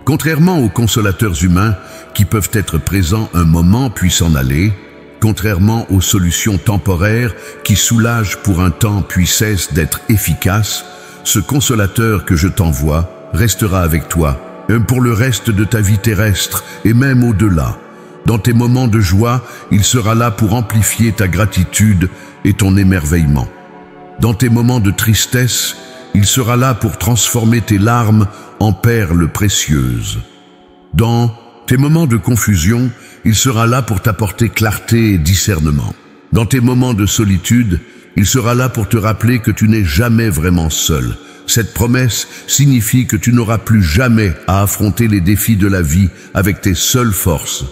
Contrairement aux consolateurs humains qui peuvent être présents un moment puis s'en aller, contrairement aux solutions temporaires qui soulagent pour un temps puis cessent d'être efficaces, ce consolateur que je t'envoie restera avec toi pour le reste de ta vie terrestre et même au-delà. Dans tes moments de joie, il sera là pour amplifier ta gratitude et ton émerveillement. Dans tes moments de tristesse, il sera là pour transformer tes larmes en perles précieuses. Dans tes moments de confusion, il sera là pour t'apporter clarté et discernement. Dans tes moments de solitude, Il sera là pour te rappeler que tu n'es jamais vraiment seul. Cette promesse signifie que tu n'auras plus jamais à affronter les défis de la vie avec tes seules forces.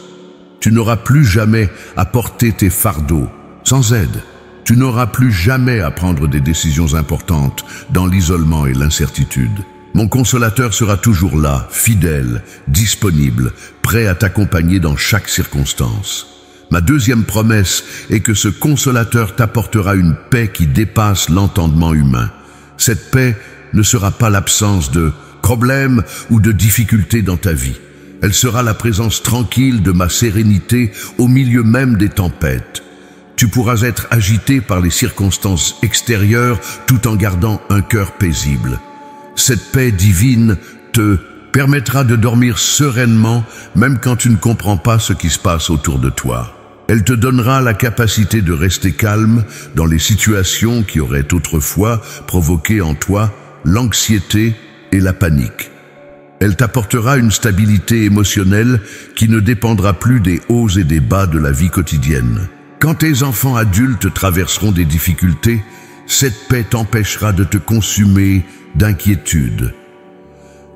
Tu n'auras plus jamais à porter tes fardeaux sans aide. Tu n'auras plus jamais à prendre des décisions importantes dans l'isolement et l'incertitude. Mon consolateur sera toujours là, fidèle, disponible, prêt à t'accompagner dans chaque circonstance. Ma deuxième promesse est que ce consolateur t'apportera une paix qui dépasse l'entendement humain. Cette paix ne sera pas l'absence de problèmes ou de difficultés dans ta vie. Elle sera la présence tranquille de ma sérénité au milieu même des tempêtes. Tu pourras être agité par les circonstances extérieures tout en gardant un cœur paisible. Cette paix divine te permettra de dormir sereinement même quand tu ne comprends pas ce qui se passe autour de toi. Elle te donnera la capacité de rester calme dans les situations qui auraient autrefois provoqué en toi l'anxiété et la panique. Elle t'apportera une stabilité émotionnelle qui ne dépendra plus des hauts et des bas de la vie quotidienne. Quand tes enfants adultes traverseront des difficultés, cette paix t'empêchera de te consumer d'inquiétude.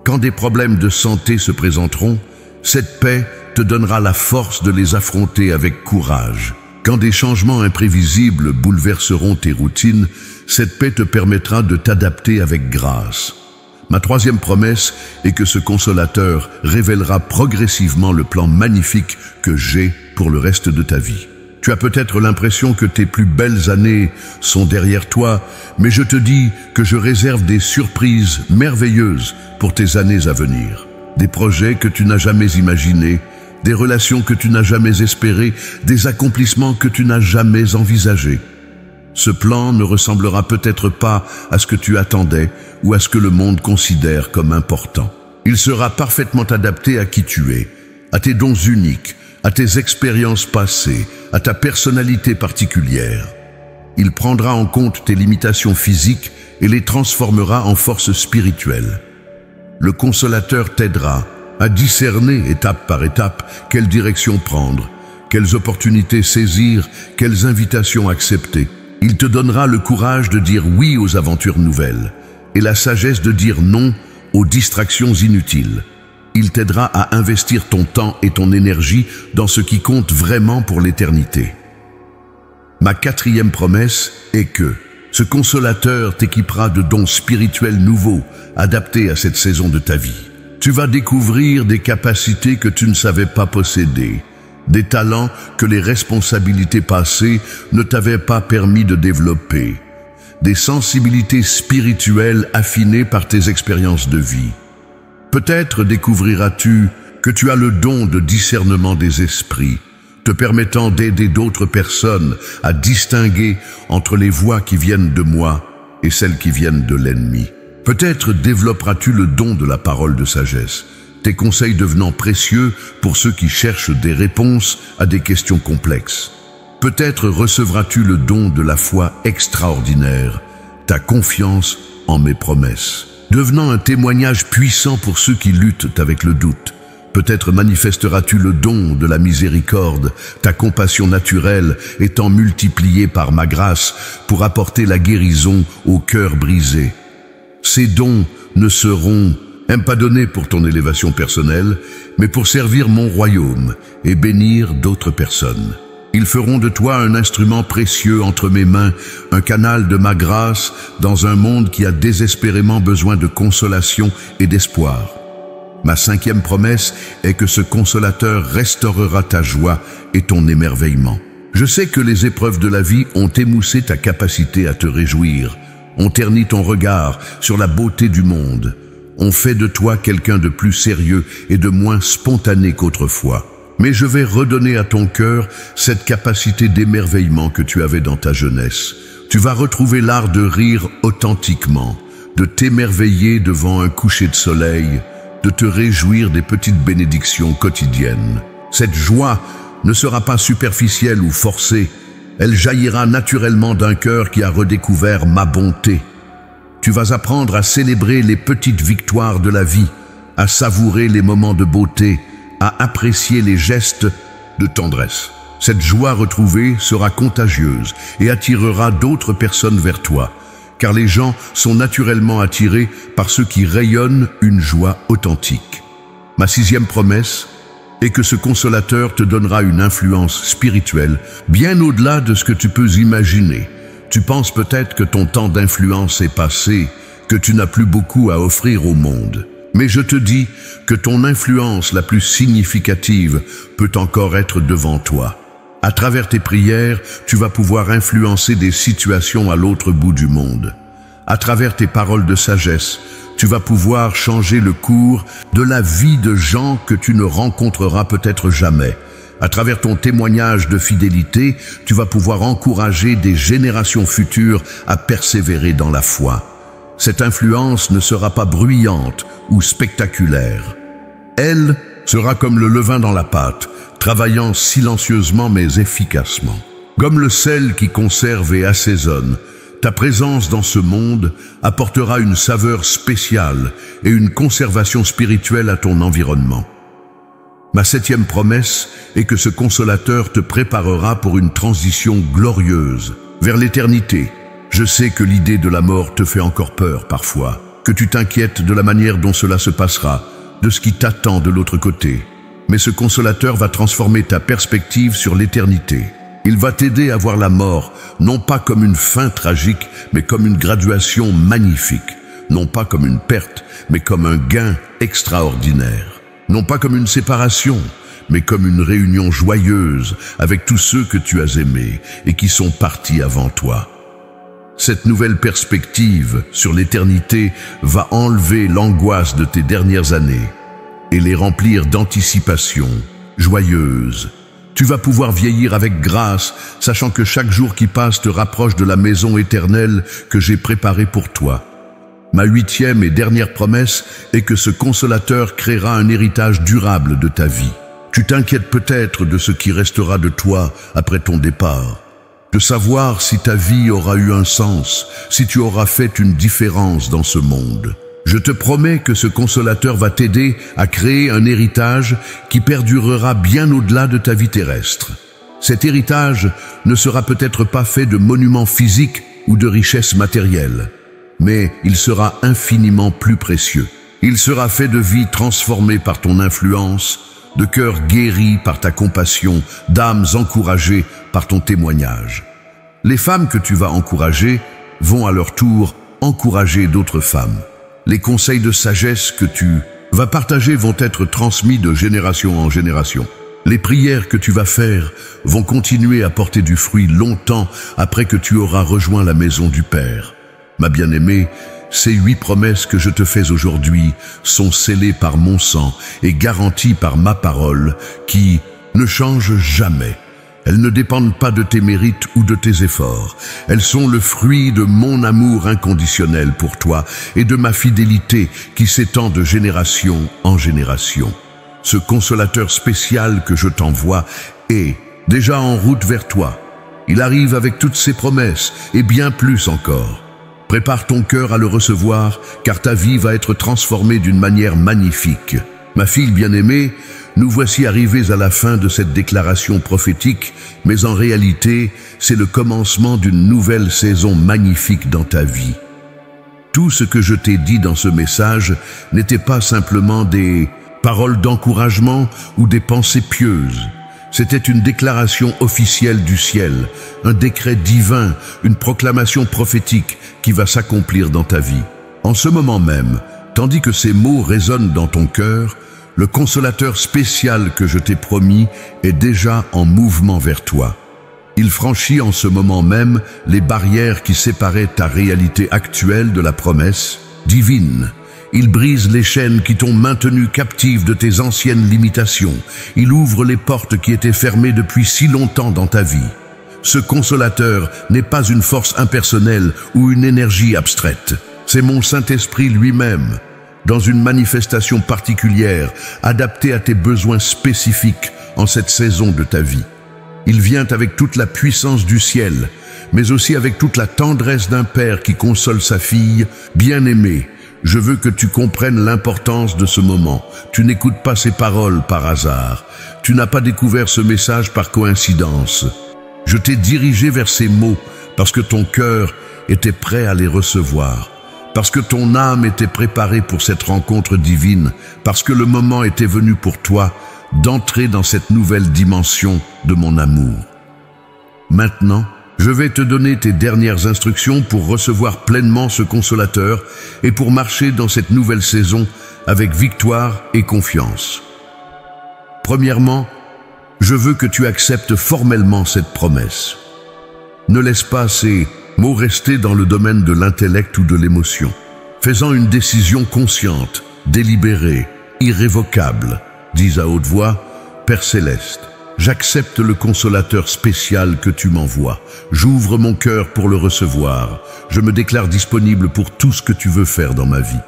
Quand des problèmes de santé se présenteront, cette paix te donnera la force de les affronter avec courage. Quand des changements imprévisibles bouleverseront tes routines, cette paix te permettra de t'adapter avec grâce. Ma troisième promesse est que ce consolateur révélera progressivement le plan magnifique que j'ai pour le reste de ta vie. Tu as peut-être l'impression que tes plus belles années sont derrière toi, mais je te dis que je réserve des surprises merveilleuses pour tes années à venir. Des projets que tu n'as jamais imaginés, des relations que tu n'as jamais espérées, des accomplissements que tu n'as jamais envisagés. Ce plan ne ressemblera peut-être pas à ce que tu attendais ou à ce que le monde considère comme important. Il sera parfaitement adapté à qui tu es, à tes dons uniques, à tes expériences passées, à ta personnalité particulière. Il prendra en compte tes limitations physiques et les transformera en force spirituelle. Le consolateur t'aidera à discerner étape par étape quelle direction prendre, quelles opportunités saisir, quelles invitations accepter. Il te donnera le courage de dire oui aux aventures nouvelles et la sagesse de dire non aux distractions inutiles. Il t'aidera à investir ton temps et ton énergie dans ce qui compte vraiment pour l'éternité. Ma quatrième promesse est que ce consolateur t'équipera de dons spirituels nouveaux, adaptés à cette saison de ta vie. Tu vas découvrir des capacités que tu ne savais pas posséder, des talents que les responsabilités passées ne t'avaient pas permis de développer, des sensibilités spirituelles affinées par tes expériences de vie. Peut-être découvriras-tu que tu as le don de discernement des esprits, te permettant d'aider d'autres personnes à distinguer entre les voix qui viennent de moi et celles qui viennent de l'ennemi. Peut-être développeras-tu le don de la parole de sagesse, tes conseils devenant précieux pour ceux qui cherchent des réponses à des questions complexes. Peut-être recevras-tu le don de la foi extraordinaire, ta confiance en mes promesses, devenant un témoignage puissant pour ceux qui luttent avec le doute. Peut-être manifesteras-tu le don de la miséricorde, ta compassion naturelle étant multipliée par ma grâce pour apporter la guérison au cœur brisé. Ces dons ne seront pas donnés pour ton élévation personnelle, mais pour servir mon royaume et bénir d'autres personnes. Ils feront de toi un instrument précieux entre mes mains, un canal de ma grâce dans un monde qui a désespérément besoin de consolation et d'espoir. Ma cinquième promesse est que ce consolateur restaurera ta joie et ton émerveillement. Je sais que les épreuves de la vie ont émoussé ta capacité à te réjouir, ont terni ton regard sur la beauté du monde, ont fait de toi quelqu'un de plus sérieux et de moins spontané qu'autrefois. Mais je vais redonner à ton cœur cette capacité d'émerveillement que tu avais dans ta jeunesse. Tu vas retrouver l'art de rire authentiquement, de t'émerveiller devant un coucher de soleil, de te réjouir des petites bénédictions quotidiennes. Cette joie ne sera pas superficielle ou forcée, elle jaillira naturellement d'un cœur qui a redécouvert ma bonté. Tu vas apprendre à célébrer les petites victoires de la vie, à savourer les moments de beauté, à apprécier les gestes de tendresse. Cette joie retrouvée sera contagieuse et attirera d'autres personnes vers toi, car les gens sont naturellement attirés par ceux qui rayonnent une joie authentique. Ma 6e promesse est que ce consolateur te donnera une influence spirituelle bien au-delà de ce que tu peux imaginer. Tu penses peut-être que ton temps d'influence est passé, que tu n'as plus beaucoup à offrir au monde. Mais je te dis que ton influence la plus significative peut encore être devant toi. À travers tes prières, tu vas pouvoir influencer des situations à l'autre bout du monde. À travers tes paroles de sagesse, tu vas pouvoir changer le cours de la vie de gens que tu ne rencontreras peut-être jamais. À travers ton témoignage de fidélité, tu vas pouvoir encourager des générations futures à persévérer dans la foi. Cette influence ne sera pas bruyante ou spectaculaire. Elle sera comme le levain dans la pâte, travaillant silencieusement mais efficacement. Comme le sel qui conserve et assaisonne, ta présence dans ce monde apportera une saveur spéciale et une conservation spirituelle à ton environnement. Ma 7e promesse est que ce consolateur te préparera pour une transition glorieuse vers l'éternité. Je sais que l'idée de la mort te fait encore peur parfois, que tu t'inquiètes de la manière dont cela se passera, de ce qui t'attend de l'autre côté. Mais ce consolateur va transformer ta perspective sur l'éternité. Il va t'aider à voir la mort, non pas comme une fin tragique, mais comme une graduation magnifique. Non pas comme une perte, mais comme un gain extraordinaire. Non pas comme une séparation, mais comme une réunion joyeuse avec tous ceux que tu as aimés et qui sont partis avant toi. Cette nouvelle perspective sur l'éternité va enlever l'angoisse de tes dernières années et les remplir d'anticipation joyeuse. Tu vas pouvoir vieillir avec grâce, sachant que chaque jour qui passe te rapproche de la maison éternelle que j'ai préparée pour toi. Ma 8e et dernière promesse est que ce consolateur créera un héritage durable de ta vie. Tu t'inquiètes peut-être de ce qui restera de toi après ton départ, de savoir si ta vie aura eu un sens, si tu auras fait une différence dans ce monde. Je te promets que ce consolateur va t'aider à créer un héritage qui perdurera bien au-delà de ta vie terrestre. Cet héritage ne sera peut-être pas fait de monuments physiques ou de richesses matérielles, mais il sera infiniment plus précieux. Il sera fait de vies transformées par ton influence, de cœurs guéris par ta compassion, d'âmes encouragées par ton témoignage. Les femmes que tu vas encourager vont à leur tour encourager d'autres femmes. Les conseils de sagesse que tu vas partager vont être transmis de génération en génération. Les prières que tu vas faire vont continuer à porter du fruit longtemps après que tu auras rejoint la maison du Père. Ma bien-aimée, ces 8 promesses que je te fais aujourd'hui sont scellées par mon sang et garanties par ma parole qui ne change jamais. Elles ne dépendent pas de tes mérites ou de tes efforts. Elles sont le fruit de mon amour inconditionnel pour toi et de ma fidélité qui s'étend de génération en génération. Ce consolateur spécial que je t'envoie est déjà en route vers toi. Il arrive avec toutes ses promesses et bien plus encore. Prépare ton cœur à le recevoir, car ta vie va être transformée d'une manière magnifique. Ma fille bien-aimée, nous voici arrivés à la fin de cette déclaration prophétique, mais en réalité, c'est le commencement d'une nouvelle saison magnifique dans ta vie. Tout ce que je t'ai dit dans ce message n'était pas simplement des paroles d'encouragement ou des pensées pieuses. C'était une déclaration officielle du ciel, un décret divin, une proclamation prophétique qui va s'accomplir dans ta vie. En ce moment même, tandis que ces mots résonnent dans ton cœur, le consolateur spécial que je t'ai promis est déjà en mouvement vers toi. Il franchit en ce moment même les barrières qui séparaient ta réalité actuelle de la promesse divine. Il brise les chaînes qui t'ont maintenu captive de tes anciennes limitations. Il ouvre les portes qui étaient fermées depuis si longtemps dans ta vie. Ce consolateur n'est pas une force impersonnelle ou une énergie abstraite. C'est mon Saint-Esprit lui-même, dans une manifestation particulière, adaptée à tes besoins spécifiques en cette saison de ta vie. Il vient avec toute la puissance du ciel, mais aussi avec toute la tendresse d'un père qui console sa fille bien-aimée. Je veux que tu comprennes l'importance de ce moment. Tu n'écoutes pas ces paroles par hasard. Tu n'as pas découvert ce message par coïncidence. Je t'ai dirigé vers ces mots parce que ton cœur était prêt à les recevoir, parce que ton âme était préparée pour cette rencontre divine, parce que le moment était venu pour toi d'entrer dans cette nouvelle dimension de mon amour. Maintenant, je vais te donner tes dernières instructions pour recevoir pleinement ce consolateur et pour marcher dans cette nouvelle saison avec victoire et confiance. Premièrement, je veux que tu acceptes formellement cette promesse. Ne laisse pas ces mots rester dans le domaine de l'intellect ou de l'émotion. Fais-en une décision consciente, délibérée, irrévocable. Dis à haute voix, Père Céleste, j'accepte le consolateur spécial que tu m'envoies. J'ouvre mon cœur pour le recevoir. Je me déclare disponible pour tout ce que tu veux faire dans ma vie.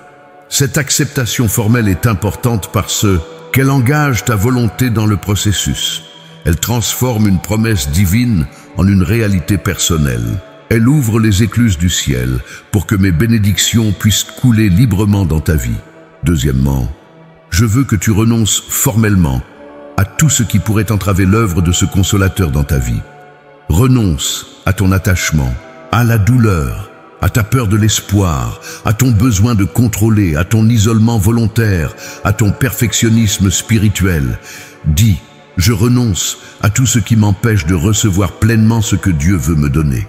Cette acceptation formelle est importante parce qu'elle engage ta volonté dans le processus. Elle transforme une promesse divine en une réalité personnelle. Elle ouvre les écluses du ciel pour que mes bénédictions puissent couler librement dans ta vie. Deuxièmement, je veux que tu renonces formellement à tout ce qui pourrait entraver l'œuvre de ce consolateur dans ta vie. Renonce à ton attachement, à la douleur, à ta peur de l'espoir, à ton besoin de contrôler, à ton isolement volontaire, à ton perfectionnisme spirituel. Dis, je renonce à tout ce qui m'empêche de recevoir pleinement ce que Dieu veut me donner.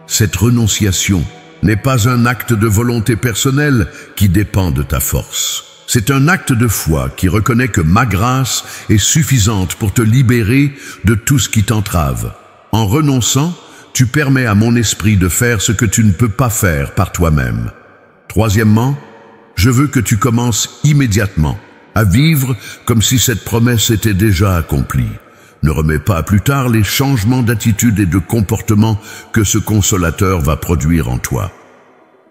Cette renonciation n'est pas un acte de volonté personnelle qui dépend de ta force. C'est un acte de foi qui reconnaît que ma grâce est suffisante pour te libérer de tout ce qui t'entrave. En renonçant, tu permets à mon esprit de faire ce que tu ne peux pas faire par toi-même. Troisièmement, je veux que tu commences immédiatement à vivre comme si cette promesse était déjà accomplie. Ne remets pas à plus tard les changements d'attitude et de comportement que ce consolateur va produire en toi.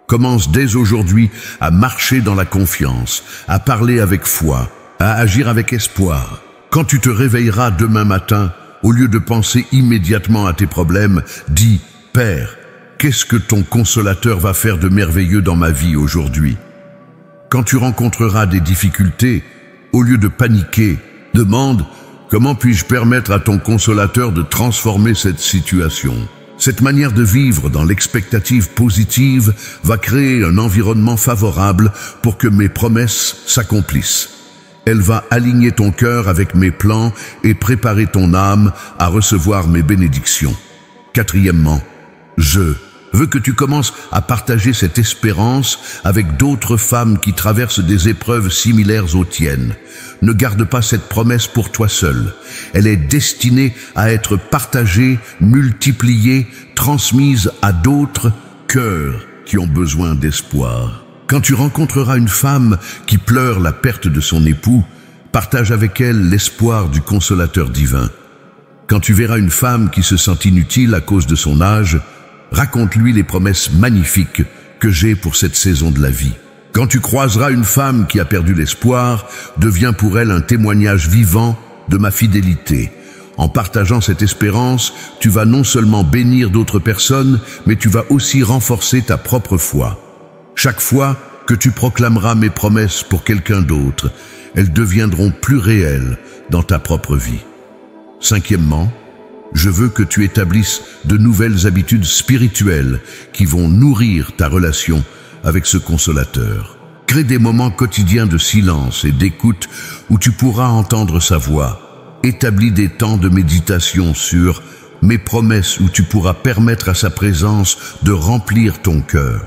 Commence dès aujourd'hui à marcher dans la confiance, à parler avec foi, à agir avec espoir. Quand tu te réveilleras demain matin, au lieu de penser immédiatement à tes problèmes, dis « Père, qu'est-ce que ton consolateur va faire de merveilleux dans ma vie aujourd'hui ?» Quand tu rencontreras des difficultés, au lieu de paniquer, demande « Comment puis-je permettre à ton consolateur de transformer cette situation ?» Cette manière de vivre dans l'expectative positive va créer un environnement favorable pour que mes promesses s'accomplissent. Elle va aligner ton cœur avec mes plans et préparer ton âme à recevoir mes bénédictions. Quatrièmement, je veux que tu commences à partager cette espérance avec d'autres femmes qui traversent des épreuves similaires aux tiennes. Ne garde pas cette promesse pour toi seul. Elle est destinée à être partagée, multipliée, transmise à d'autres cœurs qui ont besoin d'espoir. Quand tu rencontreras une femme qui pleure la perte de son époux, partage avec elle l'espoir du consolateur divin. Quand tu verras une femme qui se sent inutile à cause de son âge, raconte-lui les promesses magnifiques que j'ai pour cette saison de la vie. Quand tu croiseras une femme qui a perdu l'espoir, deviens pour elle un témoignage vivant de ma fidélité. En partageant cette espérance, tu vas non seulement bénir d'autres personnes, mais tu vas aussi renforcer ta propre foi. Chaque fois que tu proclameras mes promesses pour quelqu'un d'autre, elles deviendront plus réelles dans ta propre vie. Cinquièmement, je veux que tu établisses de nouvelles habitudes spirituelles qui vont nourrir ta relation avec ce consolateur. Crée des moments quotidiens de silence et d'écoute où tu pourras entendre sa voix. Établis des temps de méditation sur mes promesses où tu pourras permettre à sa présence de remplir ton cœur.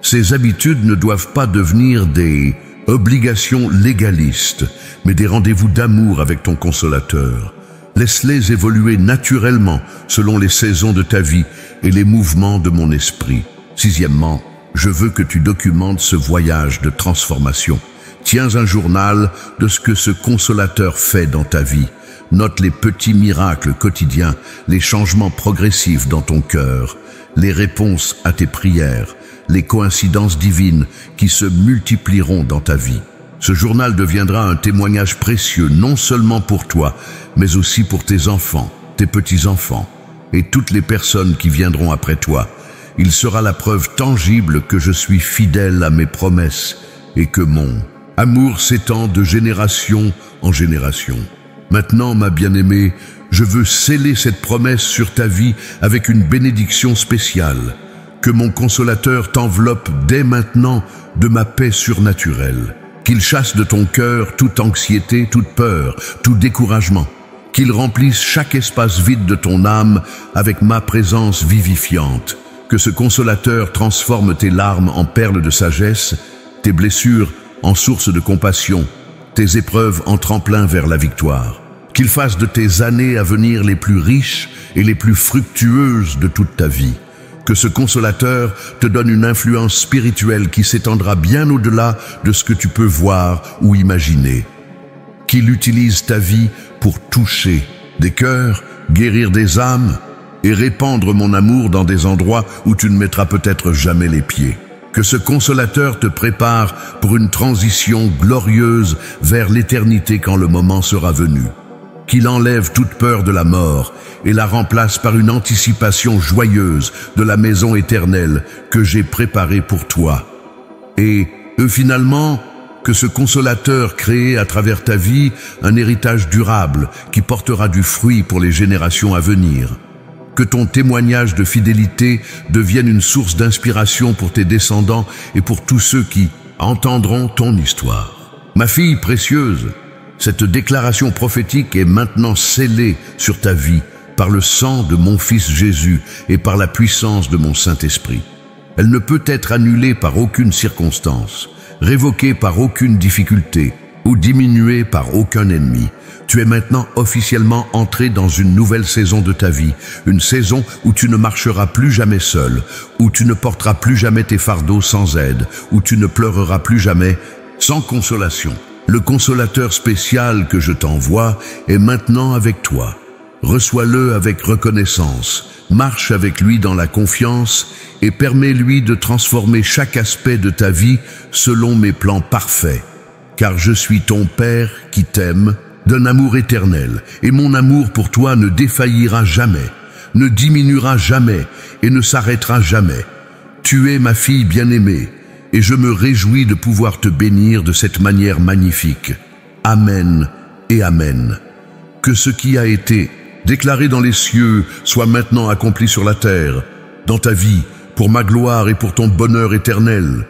Ces habitudes ne doivent pas devenir des obligations légalistes, mais des rendez-vous d'amour avec ton consolateur. Laisse-les évoluer naturellement selon les saisons de ta vie et les mouvements de mon esprit. Sixièmement, je veux que tu documentes ce voyage de transformation. Tiens un journal de ce que ce consolateur fait dans ta vie. Note les petits miracles quotidiens, les changements progressifs dans ton cœur, les réponses à tes prières, les coïncidences divines qui se multiplieront dans ta vie. Ce journal deviendra un témoignage précieux non seulement pour toi, mais aussi pour tes enfants, tes petits-enfants et toutes les personnes qui viendront après toi. il sera la preuve tangible que je suis fidèle à mes promesses et que mon amour s'étend de génération en génération. Maintenant, ma bien-aimée, je veux sceller cette promesse sur ta vie avec une bénédiction spéciale. Que mon consolateur t'enveloppe dès maintenant de ma paix surnaturelle. Qu'il chasse de ton cœur toute anxiété, toute peur, tout découragement. Qu'il remplisse chaque espace vide de ton âme avec ma présence vivifiante. Que ce consolateur transforme tes larmes en perles de sagesse, tes blessures en source de compassion, tes épreuves en tremplin vers la victoire. Qu'il fasse de tes années à venir les plus riches et les plus fructueuses de toute ta vie. Que ce consolateur te donne une influence spirituelle qui s'étendra bien au-delà de ce que tu peux voir ou imaginer. Qu'il utilise ta vie pour toucher des cœurs, guérir des âmes et répandre mon amour dans des endroits où tu ne mettras peut-être jamais les pieds. Que ce consolateur te prépare pour une transition glorieuse vers l'éternité quand le moment sera venu. Qu'il enlève toute peur de la mort et la remplace par une anticipation joyeuse de la maison éternelle que j'ai préparée pour toi. Et finalement, que ce consolateur crée à travers ta vie un héritage durable qui portera du fruit pour les générations à venir. Que ton témoignage de fidélité devienne une source d'inspiration pour tes descendants et pour tous ceux qui entendront ton histoire. Ma fille précieuse, cette déclaration prophétique est maintenant scellée sur ta vie par le sang de mon Fils Jésus et par la puissance de mon Saint-Esprit. Elle ne peut être annulée par aucune circonstance, révoquée par aucune difficulté ou diminuée par aucun ennemi. Tu es maintenant officiellement entré dans une nouvelle saison de ta vie, une saison où tu ne marcheras plus jamais seul, où tu ne porteras plus jamais tes fardeaux sans aide, où tu ne pleureras plus jamais sans consolation. Le consolateur spécial que je t'envoie est maintenant avec toi. Reçois-le avec reconnaissance, marche avec lui dans la confiance et permets-lui de transformer chaque aspect de ta vie selon mes plans parfaits. Car je suis ton Père qui t'aime d'un amour éternel et mon amour pour toi ne défaillira jamais, ne diminuera jamais et ne s'arrêtera jamais. Tu es ma fille bien-aimée. Et je me réjouis de pouvoir te bénir de cette manière magnifique. Amen et Amen. Que ce qui a été déclaré dans les cieux soit maintenant accompli sur la terre, dans ta vie, pour ma gloire et pour ton bonheur éternel.